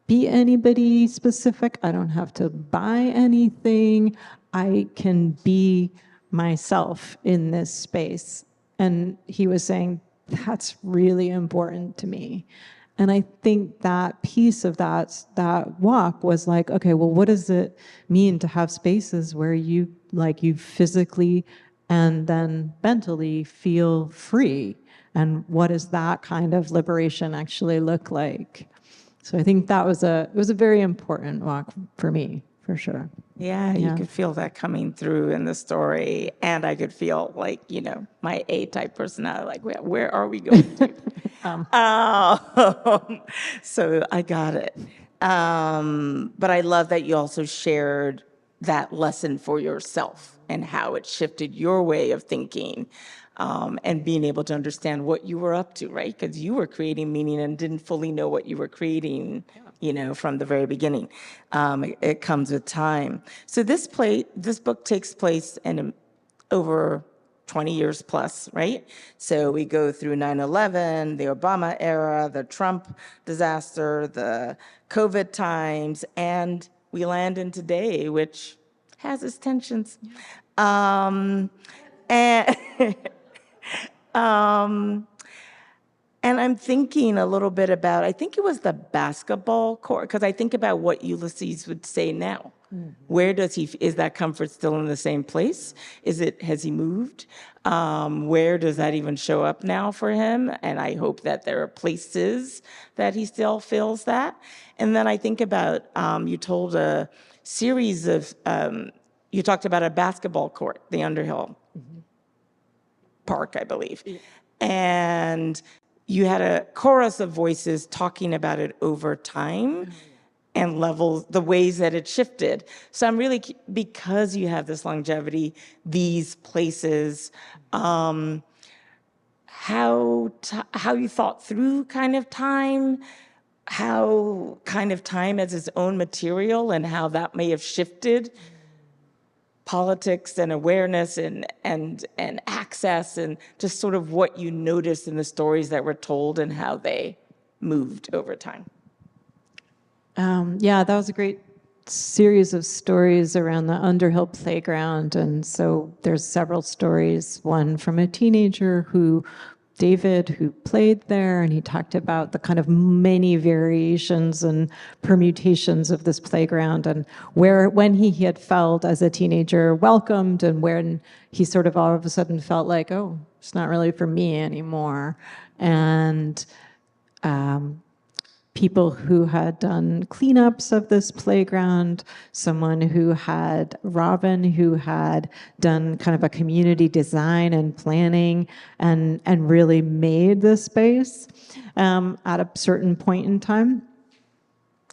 B: be anybody specific. I don't have to buy anything. I can be myself in this space. And he was saying, that's really important to me. And I think that piece of that walk was like, okay, well, what does it mean to have spaces where you physically and then mentally feel free? And what does that kind of liberation actually look like? So I think it was a very important walk for me, for sure.
C: Yeah, you could feel that coming through in the story. And I could feel my A-type personality, like, where are we going to? So I got it. But I love that you also shared that lesson for yourself and how it shifted your way of thinking, and being able to understand what you were up to, right? Because you were creating meaning and didn't fully know what you were creating, from the very beginning. It comes with time. So this book takes place in over 20 years plus, right? So we go through 9/11, the Obama era, the Trump disaster, the COVID times, and we land in today, which has its tensions. And and I'm thinking a little bit about, I think it was the basketball court, because I think about what Ulysses would say now. Where is that comfort still in the same place? Has he moved? Where does that even show up now for him? And I hope that there are places that he still feels that. And then I think about, you told a series of, you talked about a basketball court, the Underhill Park, I believe. And you had a chorus of voices talking about it over time and levels, the ways that it shifted. So I'm really, because you have this longevity, these places, how you thought through kind of time, how kind of time as its own material, and how that may have shifted politics and awareness and access, and just sort of what you noticed in the stories that were told and how they moved over time.
B: That was a great series of stories around the Underhill playground. And so there's several stories, one from a teenager David, who played there, and he talked about the kind of many variations and permutations of this playground, and when he had felt as a teenager welcomed, and when he sort of all of a sudden felt like, oh, it's not really for me anymore. And people who had done cleanups of this playground, Robin, who had done kind of a community design and planning and really made this space at a certain point in time.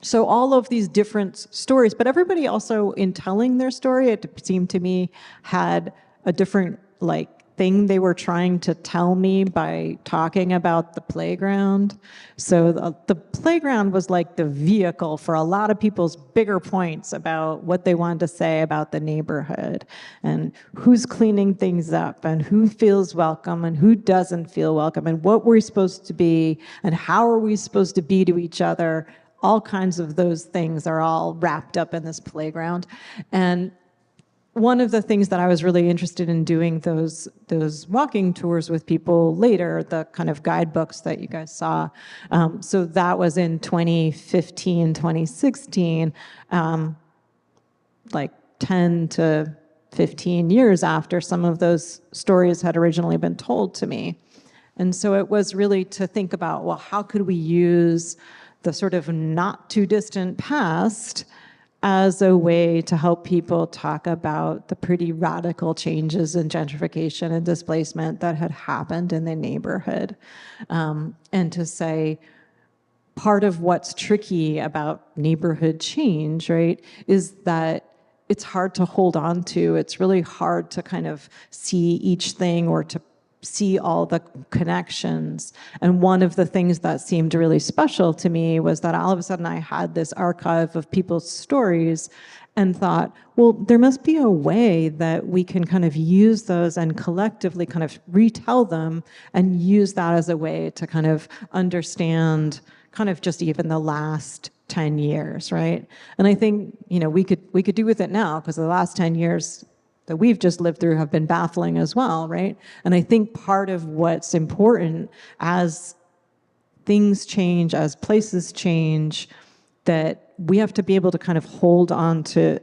B: So all of these different stories, but everybody also, in telling their story, it seemed to me, had a different thing they were trying to tell me by talking about the playground. So the playground was like the vehicle for a lot of people's bigger points about what they wanted to say about the neighborhood, and who's cleaning things up, and who feels welcome, and who doesn't feel welcome, and what we're supposed to be, and how are we supposed to be to each other. All kinds of those things are all wrapped up in this playground. And one of the things that I was really interested in doing those walking tours with people later, the kind of guidebooks that you guys saw. So that was in 2015, 2016, 10 to 15 years after some of those stories had originally been told to me. And so it was really to think about, well, how could we use the sort of not too distant past as a way to help people talk about the pretty radical changes in gentrification and displacement that had happened in the neighborhood. And to say, part of what's tricky about neighborhood change, right, is that it's hard to hold on to. It's really hard to kind of see each thing or to see all the connections. And one of the things that seemed really special to me was that all of a sudden I had this archive of people's stories and thought, well, there must be a way that we can kind of use those and collectively kind of retell them and use that as a way to kind of understand kind of just even the last 10 years, right? And I think, we could do with it now, because the last 10 years that we've just lived through have been baffling as well, right? And I think part of what's important as things change, as places change, that we have to be able to kind of hold on to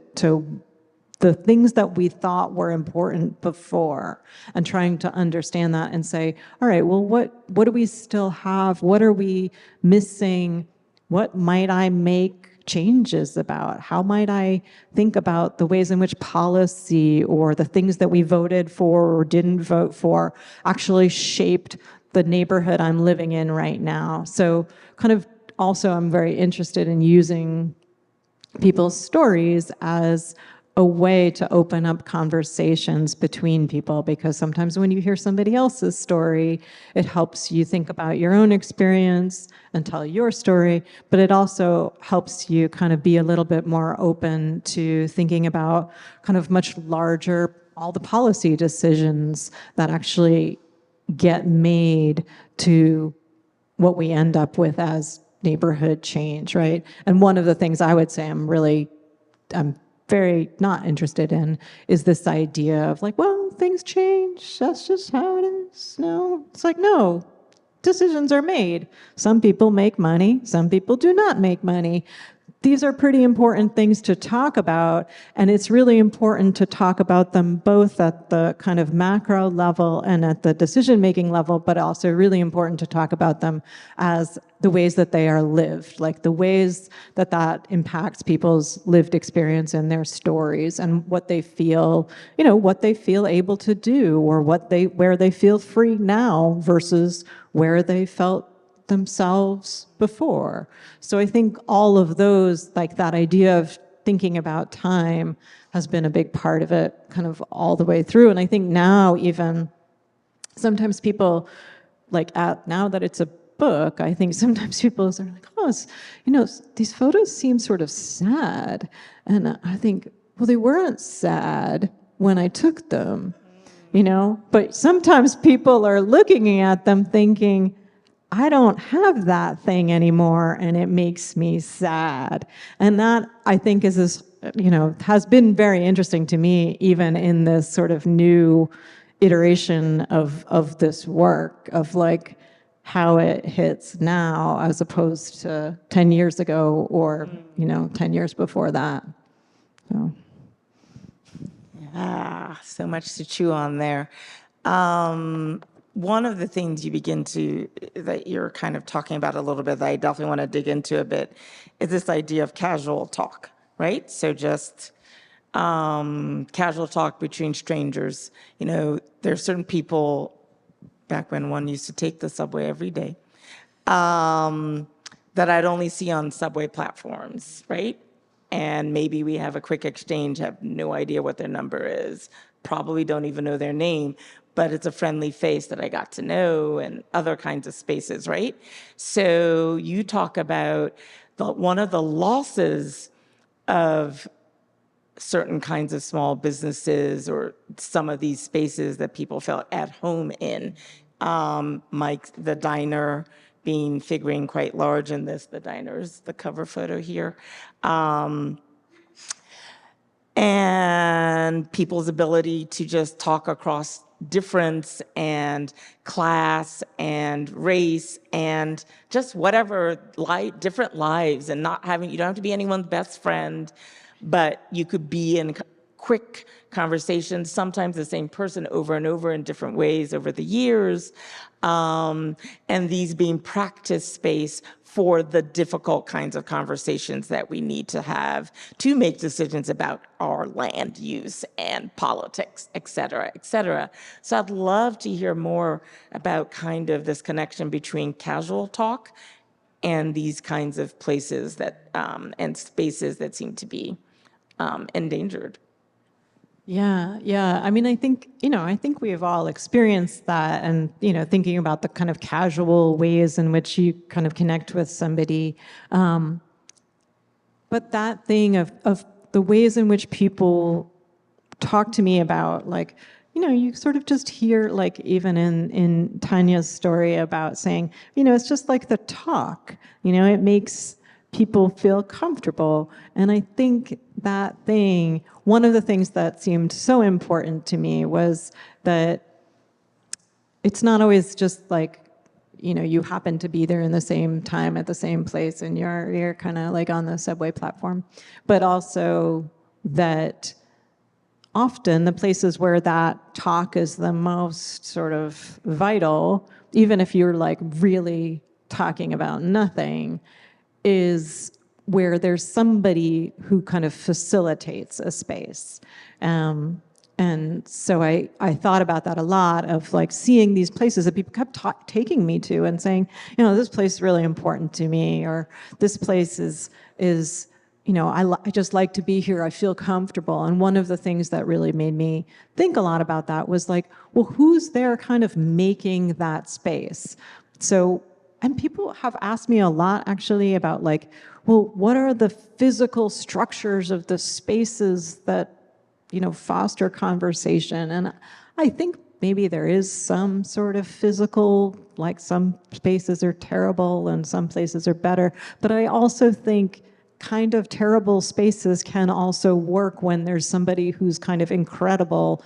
B: the things that we thought were important before, and trying to understand that and say, all right, well, what do we still have? What are we missing? What might I make changes about? How might I think about the ways in which policy or the things that we voted for or didn't vote for actually shaped the neighborhood I'm living in right now? So kind of also, I'm very interested in using people's stories as a way to open up conversations between people, because sometimes when you hear somebody else's story, it helps you think about your own experience and tell your story, but it also helps you kind of be a little bit more open to thinking about kind of much larger, all the policy decisions that actually get made to what we end up with as neighborhood change, right? And one of the things I would say I'm very not interested in is this idea of like, well, things change, that's just how it is. No, it's like, no, decisions are made. Some people make money, some people do not make money. These are pretty important things to talk about, and it's really important to talk about them both at the kind of macro level and at the decision-making level, but also really important to talk about them as the ways that they are lived, like the ways that that impacts people's lived experience and their stories, and what they feel, what they feel able to do, or where they feel free now versus where they felt themselves before. So I think all of those, like that idea of thinking about time, has been a big part of it kind of all the way through. And I think now even sometimes people, now that it's a book, I think sometimes people are like, oh, these photos seem sort of sad. And I think, well, they weren't sad when I took them, but sometimes people are looking at them thinking, I don't have that thing anymore, and it makes me sad. And that, I think, is this, has been very interesting to me, even in this sort of new iteration of this work, of like how it hits now as opposed to 10 years ago or, 10 years before that. So.
C: Yeah, so much to chew on there. One of the things that you're kind of talking about a little bit that I definitely want to dig into a bit is this idea of casual talk, right? So just casual talk between strangers. There's certain people, back when one used to take the subway every day, that I'd only see on subway platforms, right? And maybe we have a quick exchange, have no idea what their number is, probably don't even know their name, but it's a friendly face that I got to know, and other kinds of spaces, right? So you talk about one of the losses of certain kinds of small businesses or some of these spaces that people felt at home in. Mike, the diner figuring quite large in this. The diner is the cover photo here. And people's ability to just talk across difference and class and race and just whatever, different lives, and you don't have to be anyone's best friend, but you could be in quick conversations, sometimes the same person over and over in different ways over the years, and these being practice space for the difficult kinds of conversations that we need to have to make decisions about our land use and politics, et cetera, et cetera. So I'd love to hear more about kind of this connection between casual talk and these kinds of places and spaces that seem to be endangered.
B: Yeah. I mean, I think, I think we've all experienced that and, thinking about the kind of casual ways in which you kind of connect with somebody. But that thing of the ways in which people talk to me about, like, you sort of just hear, like, even in Tanya's story about saying, it's just like the talk, it makes people feel comfortable. And I think that thing, one of the things that seemed so important to me was that it's not always just like, you happen to be there in the same time at the same place and you're kind of like on the subway platform, but also that often the places where that talk is the most sort of vital, even if you're like really talking about nothing, is where there's somebody who kind of facilitates a space. And so I thought about that a lot, of like seeing these places that people kept taking me to and saying, this place is really important to me, or this place is I just like to be here. I feel comfortable. And one of the things that really made me think a lot about that was like, well, who's there kind of making that space? So, and people have asked me a lot actually about like, well, what are the physical structures of the spaces that, foster conversation? And I think maybe there is some sort of physical, like some spaces are terrible and some places are better. But I also think kind of terrible spaces can also work when there's somebody who's kind of incredible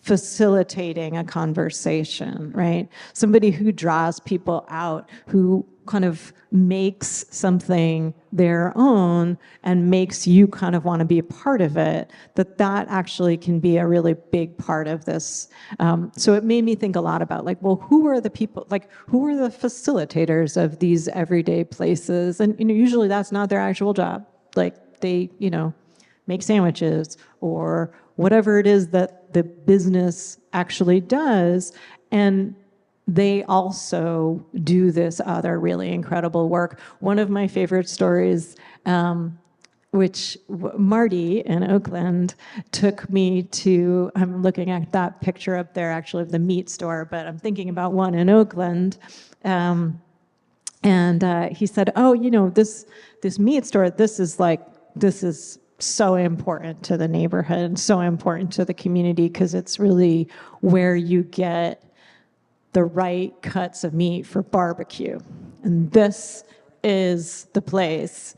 B: facilitating a conversation, right? Somebody who draws people out, who kind of makes something their own and makes you kind of want to be a part of it, that actually can be a really big part of this. So it made me think a lot about like, well, who are the people, like who are the facilitators of these everyday places? And usually that's not their actual job. Like they, make sandwiches or whatever it is that the business actually does. And they also do this other really incredible work. One of my favorite stories, which Marty in Oakland took me to, I'm looking at that picture up there actually of the meat store, but I'm thinking about one in Oakland. And he said, oh, this meat store, this is so important to the neighborhood, so important to the community, because it's really where you get the right cuts of meat for barbecue. And this is the place.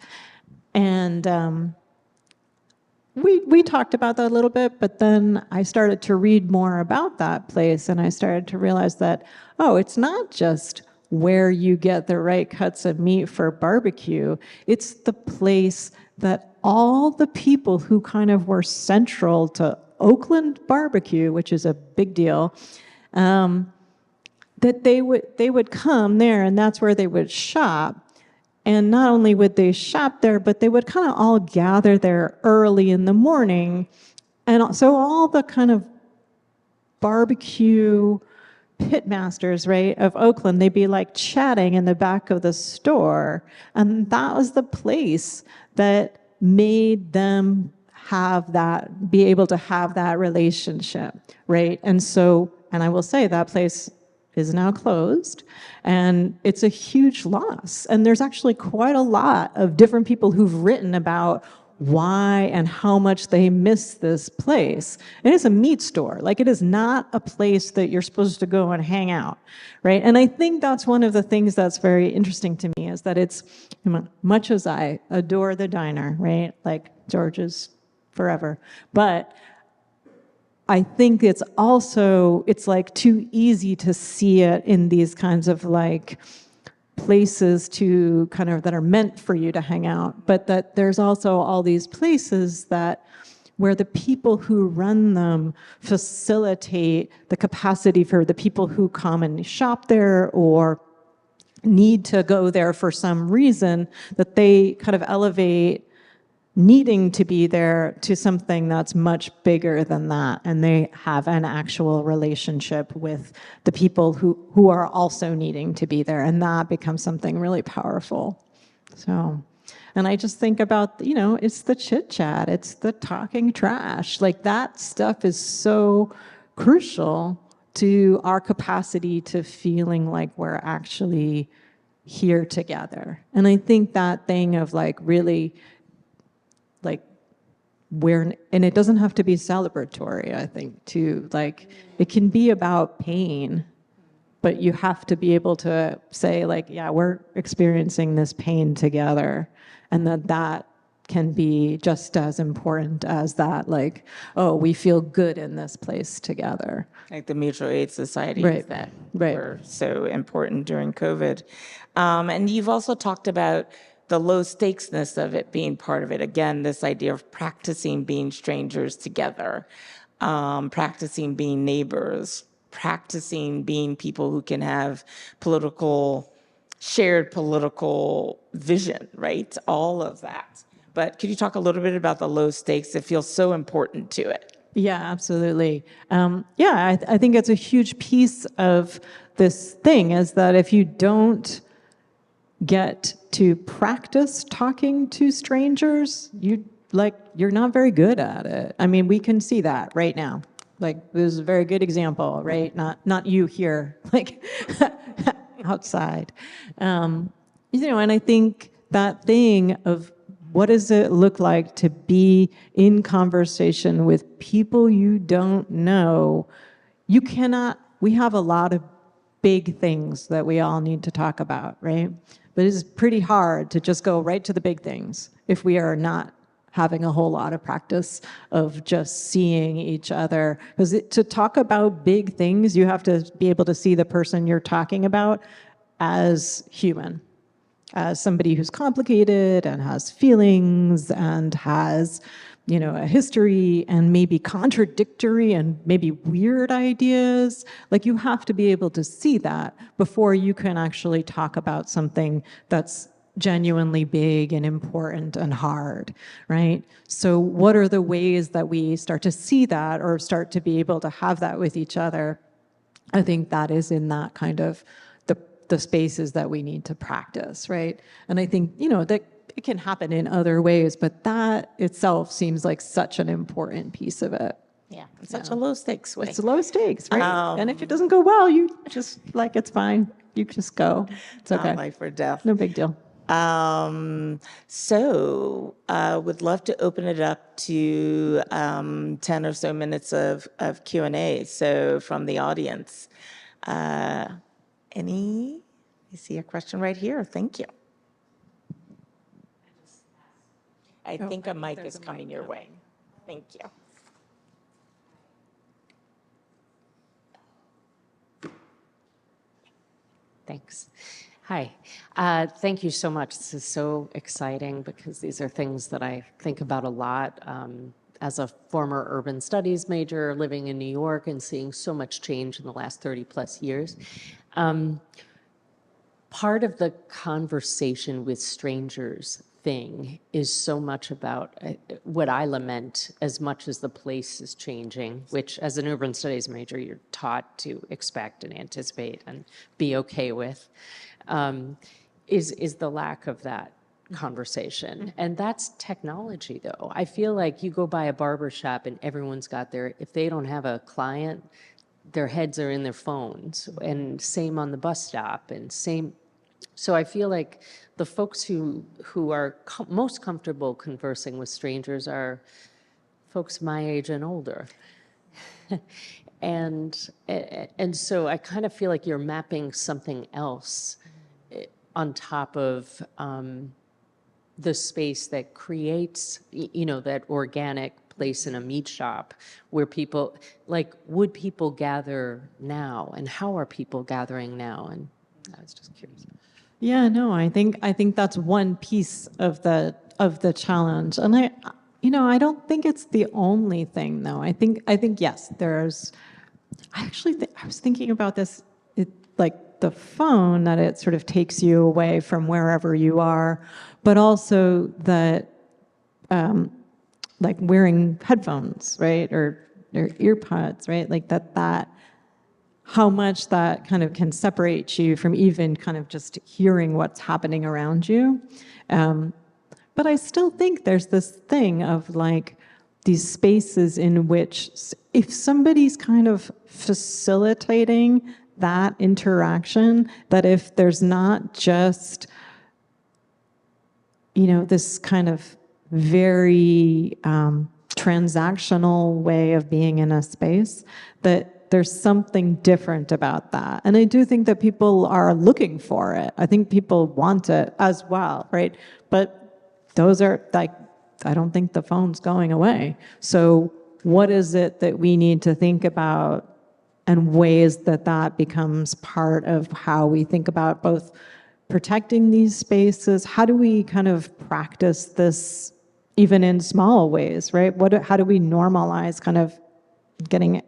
B: And we talked about that a little bit, but then I started to read more about that place, and I started to realize that, oh, it's not just where you get the right cuts of meat for barbecue. It's the place that all the people who kind of were central to Oakland barbecue, which is a big deal, that they would come there, and that's where they would shop. And not only would they shop there, but they would kind of all gather there early in the morning. And so all the kind of barbecue pitmasters, right, of Oakland, they'd be like chatting in the back of the store. And that was the place that made them be able to have that relationship, right? And so, and I will say that place is now closed, and it's a huge loss. And there's actually quite a lot of different people who've written about why and how much they miss this place. And it's a meat store. Like, it is not a place that you're supposed to go and hang out, right? And I think that's one of the things that's very interesting to me, is that it's, much as I adore the diner, right? Like, George's forever. But I think it's like too easy to see it in these kinds of like places to kind of that are meant for you to hang out, but that there's also all these places where the people who run them facilitate the capacity for the people who come and shop there or need to go there for some reason, that they kind of elevate needing to be there to something that's much bigger than that, and they have an actual relationship with the people who are also needing to be there, and that becomes something really powerful. So And I just think about, it's the chit chat, it's the talking trash. Like that stuff is so crucial to our capacity to feeling like we're actually here together. And I think that thing of like really like where, and it doesn't have to be celebratory, I think, too. Like it can be about pain, but you have to be able to say like, yeah, we're experiencing this pain together, and that can be just as important as that, like, oh, we feel good in this place together.
C: Like the mutual aid societies
B: Right,
C: that
B: right.
C: were so important during COVID. And you've also talked about the low stakesness of it being part of it. Again, this idea of practicing being strangers together, practicing being neighbors, practicing being people who can have shared political vision, right? All of that. But could you talk a little bit about the low stakes? It feels so important to it.
B: Yeah, absolutely. I think it's a huge piece of this thing is that if you don't get to practice talking to strangers, you're not very good at it. I mean, we can see that right now. Like, this is a very good example, right? Not you here, like outside. And I think that thing of what does it look like to be in conversation with people you don't know? We have a lot of big things that we all need to talk about, right? But it's pretty hard to just go right to the big things if we are not having a whole lot of practice of just seeing each other. Because to talk about big things, you have to be able to see the person you're talking about as human, as somebody who's complicated and has feelings and has, a history and maybe contradictory and maybe weird ideas. Like you have to be able to see that before you can actually talk about something that's genuinely big and important and hard, right? So what are the ways that we start to see that or start to be able to have that with each other? I think that is in that kind of the spaces that we need to practice, right? And I think, that it can happen in other ways, but that itself seems like such an important piece of it.
C: Yeah, it's such a low stakes way.
B: It's low stakes, right? And if it doesn't go well, you just it's fine. You just go. It's okay.
C: Not life or death.
B: No big deal.
C: So would love to open it up to 10 or so minutes of Q&A. So from the audience, I see a question right here. Thank you. I think a mic is coming your way. Thank you.
D: Thanks. Hi. Thank you so much. This is so exciting because these are things that I think about a lot as a former urban studies major living in New York and seeing so much change in the last 30 plus years. Part of the conversation with strangers thing is so much about what I lament as much as the place is changing, which as an urban studies major, you're taught to expect and anticipate and be okay with, is the lack of that conversation. And that's technology, though. I feel like you go by a barber shop and everyone's got if they don't have a client, their heads are in their phones, and same on the bus stop, and same. So I feel like the folks who are most comfortable conversing with strangers are folks my age and older. and so I kind of feel like you're mapping something else on top of the space that creates, that organic place in a meat shop where people, would people gather now? And how are people gathering now? And I was just curious.
B: Yeah, no, I think that's one piece of the challenge. And I don't think it's the only thing though. I think yes, I was thinking about this, like the phone, that it sort of takes you away from wherever you are, but also that like wearing headphones, right? Or earpods, right? Like that how much that kind of can separate you from even kind of just hearing what's happening around you. But I still think there's this thing of like these spaces in which if somebody's kind of facilitating that interaction, that if there's not just, this kind of very transactional way of being in a space, that there's something different about that. And I do think that people are looking for it. I think people want it as well, right? But those are like, I don't think the phone's going away. So what is it that we need to think about and ways that that becomes part of how we think about both protecting these spaces? How do we kind of practice this even in small ways, right? How do we normalize kind of getting,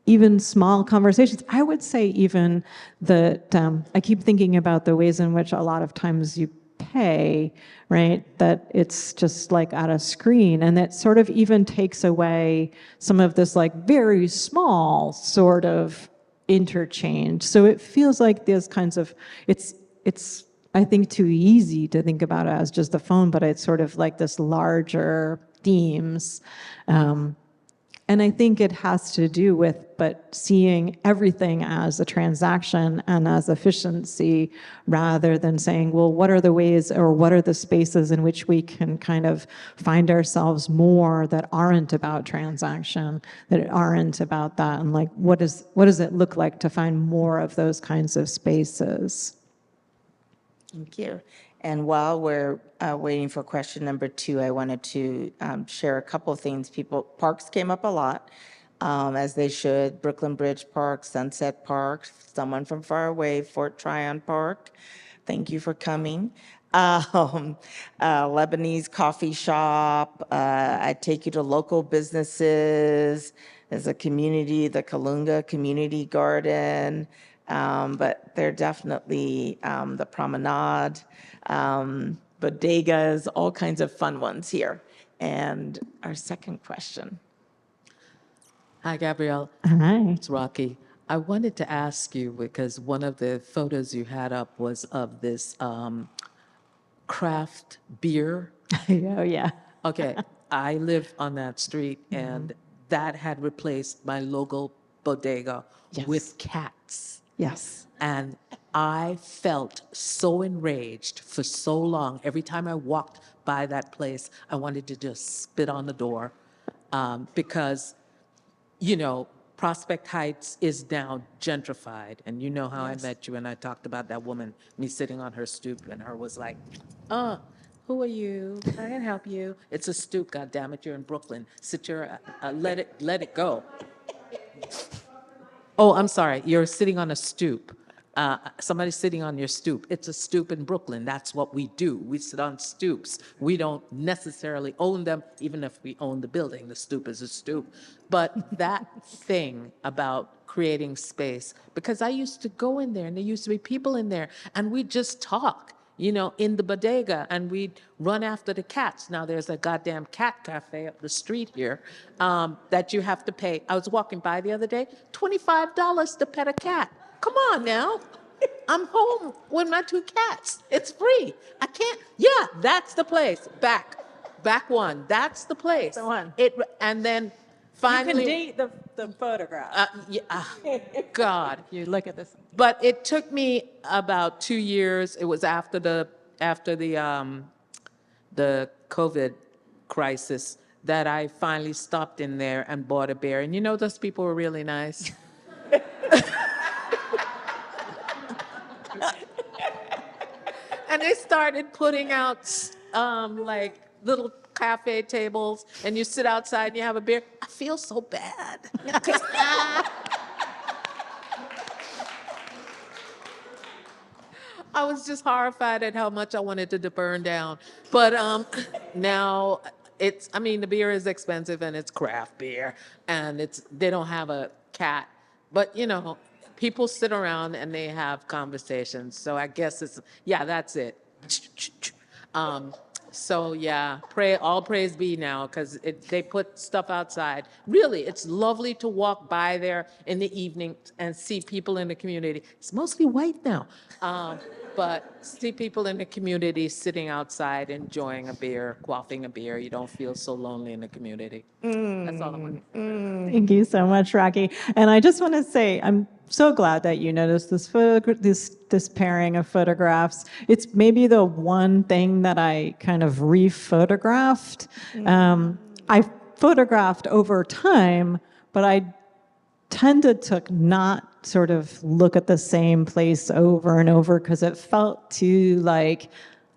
B: even small conversations? I would say even that I keep thinking about the ways in which a lot of times you pay, right? That it's just like at a screen, and that sort of even takes away some of this like very small sort of interchange. So it feels like there's kinds of, it's I think too easy to think about it as just a phone, but it's sort of like this larger themes. And I think it has to do with, but seeing everything as a transaction and as efficiency, rather than saying, well, what are the ways or what are the spaces in which we can kind of find ourselves more that aren't about transaction, that aren't about that, and like, what does it look like to find more of those kinds of spaces?
C: Thank you. And while we're waiting for question number 2, I wanted to share a couple of things. Parks came up a lot, as they should. Brooklyn Bridge Park, Sunset Park, someone from far away, Fort Tryon Park. Thank you for coming. Lebanese coffee shop. I take you to local businesses. There's a community, the Kalunga Community Garden. But they're definitely the promenade, bodegas, all kinds of fun ones here. And our second question.
G: Hi, Gabrielle.
B: Hi.
G: It's Rocky. I wanted to ask you, because one of the photos you had up was of this craft beer.
B: Oh, yeah.
G: Okay, I live on that street, and that had replaced my local bodega
B: Yes.
G: with cats.
B: Yes.
G: And I felt so enraged for so long. Every time I walked by that place, I wanted to just spit on the door because, Prospect Heights is now gentrified. And you know how I met you and I talked about that woman, me sitting on her stoop, and her was like, who are you? I can help you. It's a stoop, goddammit, you're in Brooklyn. Sit your, let it go. Oh, I'm sorry. You're sitting on a stoop. Somebody's sitting on your stoop. It's a stoop in Brooklyn. That's what we do. We sit on stoops. We don't necessarily own them, even if we own the building. The stoop is a stoop. But that thing about creating space, because I used to go in there and there used to be people in there and we'd just talk, in the bodega, and we'd run after the cats. Now there's a goddamn cat cafe up the street here that you have to pay. I was walking by the other day, $25 to pet a cat. Come on now. I'm home with my 2 cats. It's free. I can't. Yeah, that's the place. Back one. That's the place.
B: The one.
G: And then
B: You
G: finally.
B: can date the photograph.
G: God.
B: You look at this.
G: But it took me about 2 years. It was after the COVID crisis that I finally stopped in there and bought a beer. And those people were really nice. And they started putting out like little cafe tables, and you sit outside and you have a beer. I feel so bad. I was just horrified at how much I wanted to burn down. But now the beer is expensive and it's craft beer, and they don't have a cat. But, people sit around and they have conversations. So I guess that's it. So yeah, all praise be now, because they put stuff outside. Really, it's lovely to walk by there in the evening and see people in the community. It's mostly white now, but see people in the community sitting outside enjoying a beer, quaffing a beer. You don't feel so lonely in the community. That's all I want.
B: Thank you so much, Rocky. And I just want to say, I'm so glad that you noticed this pairing of photographs. It's maybe the one thing that I kind of re-photographed. I photographed over time, but I tended to not sort of look at the same place over and over because it felt too like a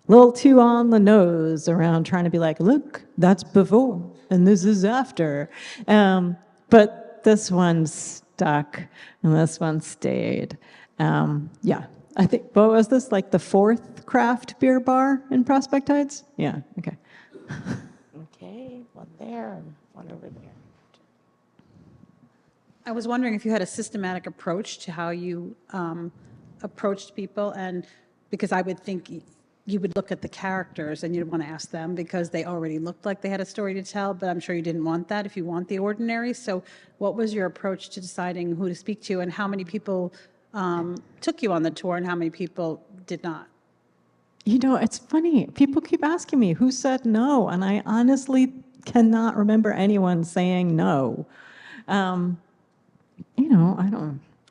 B: little too on the nose around trying to be like, look, that's before and this is after. But this one stuck and this one stayed. Yeah, I think, what was this, like the 4th craft beer bar in Prospect Heights? Yeah, okay.
C: Okay, one there and one over there.
H: I was wondering if you had a systematic approach to how you approached people, and because I would think you would look at the characters and you'd want to ask them because they already looked like they had a story to tell, but I'm sure you didn't want that if you want the ordinary. So what was your approach to deciding who to speak to, and how many people took you on the tour and how many people did not?
B: You know, it's funny. People keep asking me who said no, and I honestly cannot remember anyone saying no. You know,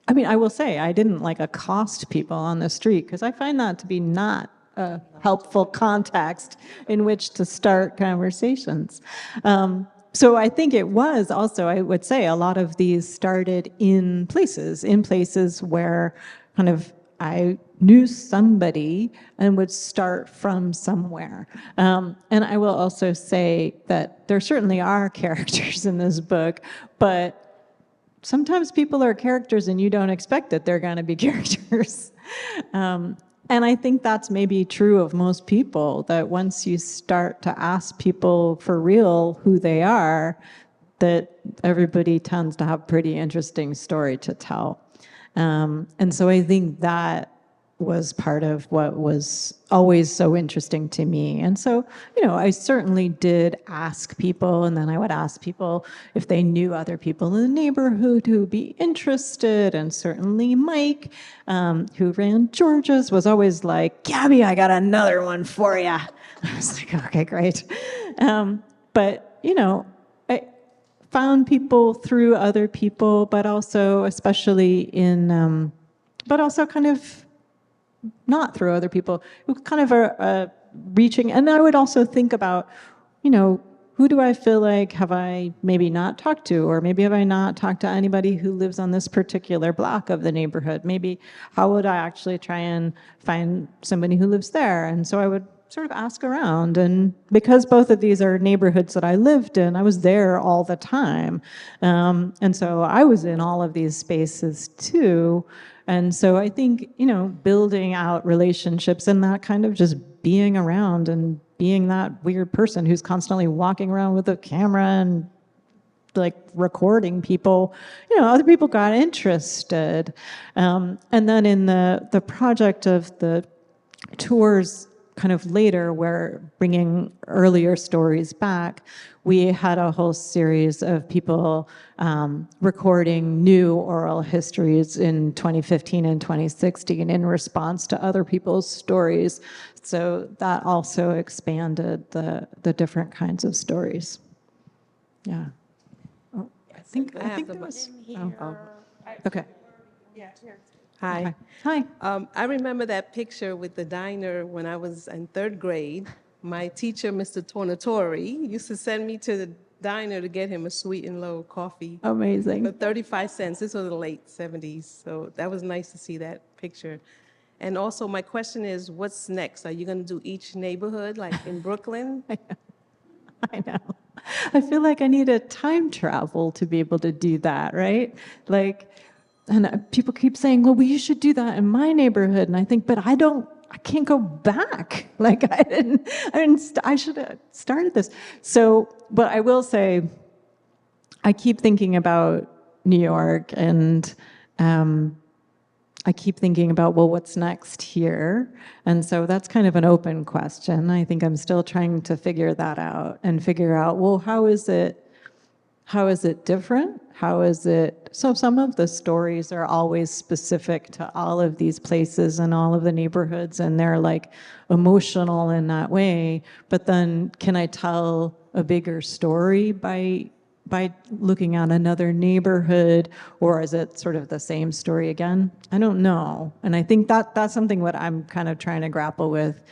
B: I mean, I will say I didn't like accost people on the street because I find that to be not a helpful context in which to start conversations. So I think it was also, I would say, a lot of these started in places where kind of I knew somebody and would start from somewhere. And I will also say that there certainly are characters in this book, but sometimes people are characters and you don't expect that they're going to be characters. And I think that's maybe true of most people, that once you start to ask people for real who they are, that everybody tends to have a pretty interesting story to tell. And so I think that was part of what was always so interesting to me. And so, you know, I certainly did ask people, and then I would ask people if they knew other people in the neighborhood who'd be interested. And certainly Mike, who ran George's, was always like, Gabby, I got another one for you. I was like, okay, great. But, you know, I found people through other people, but also especially in, but also kind of not through other people, who kind of are reaching. And I would also think about, you know, who do I feel like have I maybe not talked to, or maybe have I not talked to anybody who lives on this particular block of the neighborhood? Maybe how would I actually try and find somebody who lives there? And so I would sort of ask around. And because both of these are neighborhoods that I lived in, I was there all the time. And so I was in all of these spaces too. And so I think, you know, building out relationships and that kind of just being around and being that weird person who's constantly walking around with a camera and like recording people, you know, other people got interested. And then in the project of the tours kind of later, where bringing earlier stories back, we had a whole series of people recording new oral histories in 2015 and 2016 in response to other people's stories. So that also expanded the different kinds of stories. Yeah. Oh, I think there was. Okay.
E: Hi.
B: Okay. Hi.
E: I remember that picture with the diner when I was in 3rd grade. My teacher, Mr. Tornatori, used to send me to the diner to get him a sweet and low coffee
B: Amazing.
E: for 35 cents. This was the late 70s, so that was nice to see that picture. And also, my question is, what's next? Are you going to do each neighborhood, like in Brooklyn?
B: I know. I feel like I need a time travel to be able to do that, right? Like, and people keep saying, well, you should do that in my neighborhood. And I think, but I can't go back. Like I should have started this. So, but I will say, I keep thinking about New York, and I keep thinking about, well, what's next here? And so that's kind of an open question. I think I'm still trying to figure that out and figure out, well, how is it different? How is it? So some of the stories are always specific to all of these places and all of the neighborhoods, and they're like emotional in that way. But then can I tell a bigger story by looking at another neighborhood, or is it sort of the same story again? I don't know. And I think that's something what I'm kind of trying to grapple with.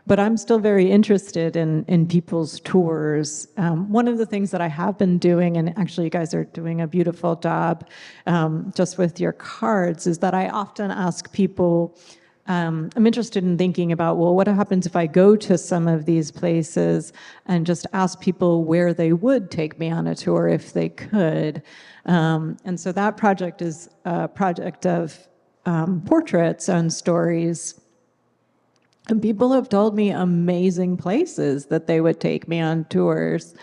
B: But I'm still very interested in people's tours. One of the things that I have been doing, and actually you guys are doing a beautiful job just with your cards, is that I often ask people, I'm interested in thinking about, well, what happens if I go to some of these places and just ask people where they would take me on a tour if they could. And so that project is a project of portraits and stories. And people have told me amazing places that they would take me on tours.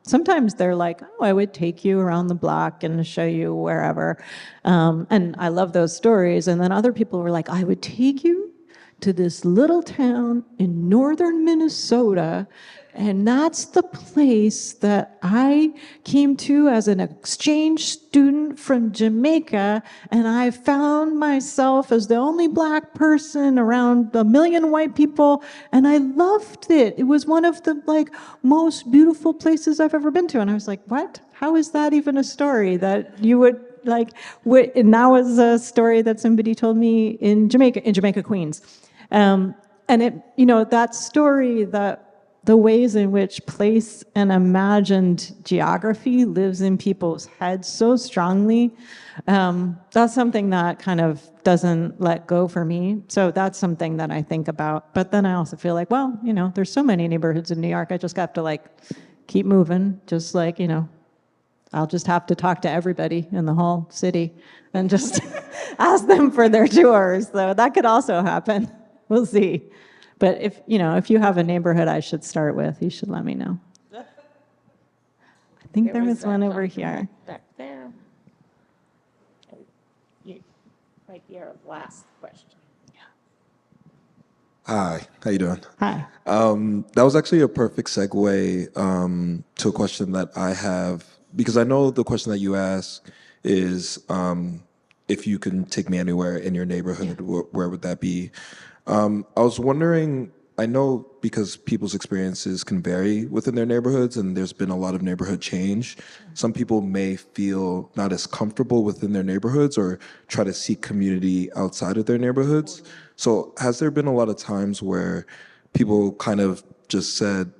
B: Sometimes they're like, oh, I would take you around the block and show you wherever. And I love those stories. And then other people were like, I would take you to this little town in northern Minnesota, and that's the place that I came to as an exchange student from Jamaica, and I found myself as the only black person around a million white people, and I loved it. It was one of the most beautiful places I've ever been to. And I was like, what? How is that even a story that you would and that was a story that somebody told me in Jamaica, Queens. And that story, the ways in which place and imagined geography lives in people's heads so strongly, that's something that kind of doesn't let go for me. So that's something that I think about. But then I also feel like, well, there's so many neighborhoods in New York. I just have to keep moving, just I'll just have to talk to everybody in the whole city and just ask them for their tours. So that could also happen. We'll see. But if you have a neighborhood I should start with, you should let me know. I think there was one over here.
C: Back there. Right here, last question.
I: Hi, how you doing?
B: Hi.
I: That was actually a perfect segue to a question that I have, because I know the question that you ask is if you can take me anywhere in your neighborhood, where would that be? I was wondering, I know because people's experiences can vary within their neighborhoods, and there's been a lot of neighborhood change. Some people may feel not as comfortable within their neighborhoods or try to seek community outside of their neighborhoods. So has there been a lot of times where people kind of just said,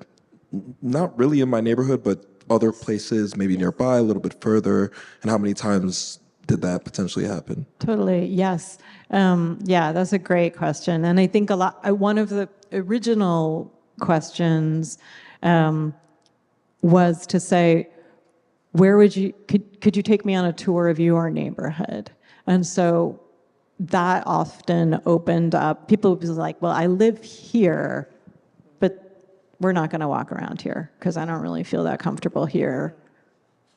I: not really in my neighborhood, but other places, maybe nearby, a little bit further, and how many times did that potentially happen?
B: Totally, yes. Yeah, that's a great question. And I think one of the original questions was to say, could you take me on a tour of your neighborhood? And so that often opened up, people would be like, well, I live here, but we're not going to walk around here because I don't really feel that comfortable here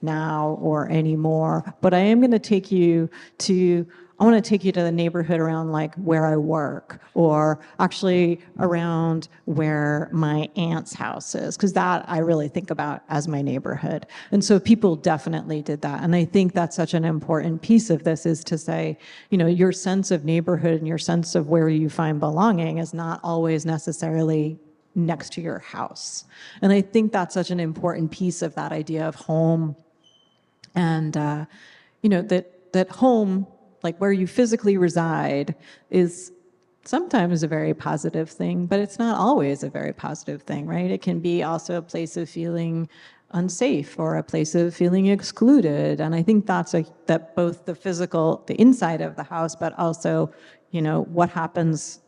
B: now or anymore. But I am going to take you to the neighborhood around where I work, or actually around where my aunt's house is, because that I really think about as my neighborhood. And so people definitely did that. And I think that's such an important piece of this, is to say, your sense of neighborhood and your sense of where you find belonging is not always necessarily next to your house. And I think that's such an important piece of that idea of home. And, that home, where you physically reside, is sometimes a very positive thing, but it's not always a very positive thing, right? It can be also a place of feeling unsafe or a place of feeling excluded. And I think that both the physical, the inside of the house, but also, what happens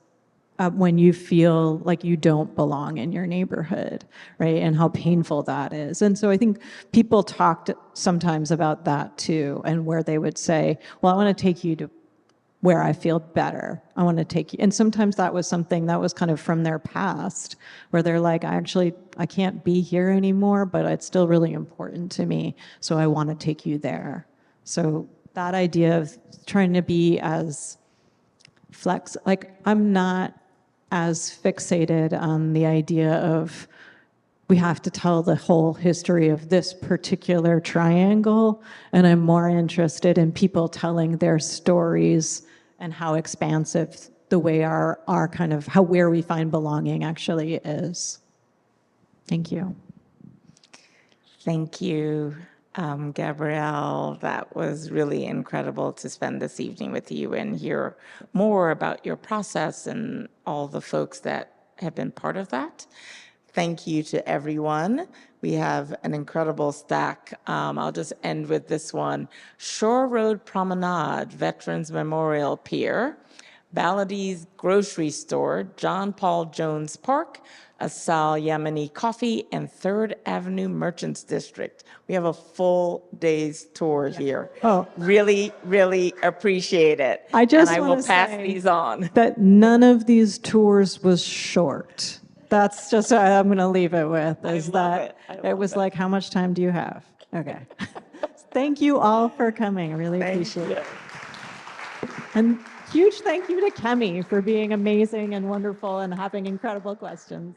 B: when you feel like you don't belong in your neighborhood, right? And how painful that is. And so I think people talked sometimes about that too, and where they would say, well, I want to take you to where I feel better. I want to take you. And sometimes that was something that was kind of from their past, where they're like, I can't be here anymore, but it's still really important to me, so I want to take you there. So that idea of trying to be as like I'm not as fixated on the idea of we have to tell the whole history of this particular triangle, and I'm more interested in people telling their stories and how expansive the way our kind of how where we find belonging actually is. Thank you.
C: Thank you, Gabrielle. That was really incredible to spend this evening with you and hear more about your process and all the folks that have been part of that. Thank you to everyone. We have an incredible stack. I'll just end with this one. Shore Road Promenade, Veterans Memorial Pier, Baladi's Grocery Store, John Paul Jones Park, Asal Yemeni Coffee, and 3rd Avenue Merchants District. We have a full day's tour here.
B: Oh.
C: Really, really appreciate it.
B: I just
C: and I
B: wanna
C: will pass
B: say
C: these on.
B: that none of these tours was short. That's just what I'm going to leave it with, is that it was like, how much time do you have? Okay. Thank you all for coming. I really appreciate it. And huge thank you to Kemi for being amazing and wonderful and having incredible questions.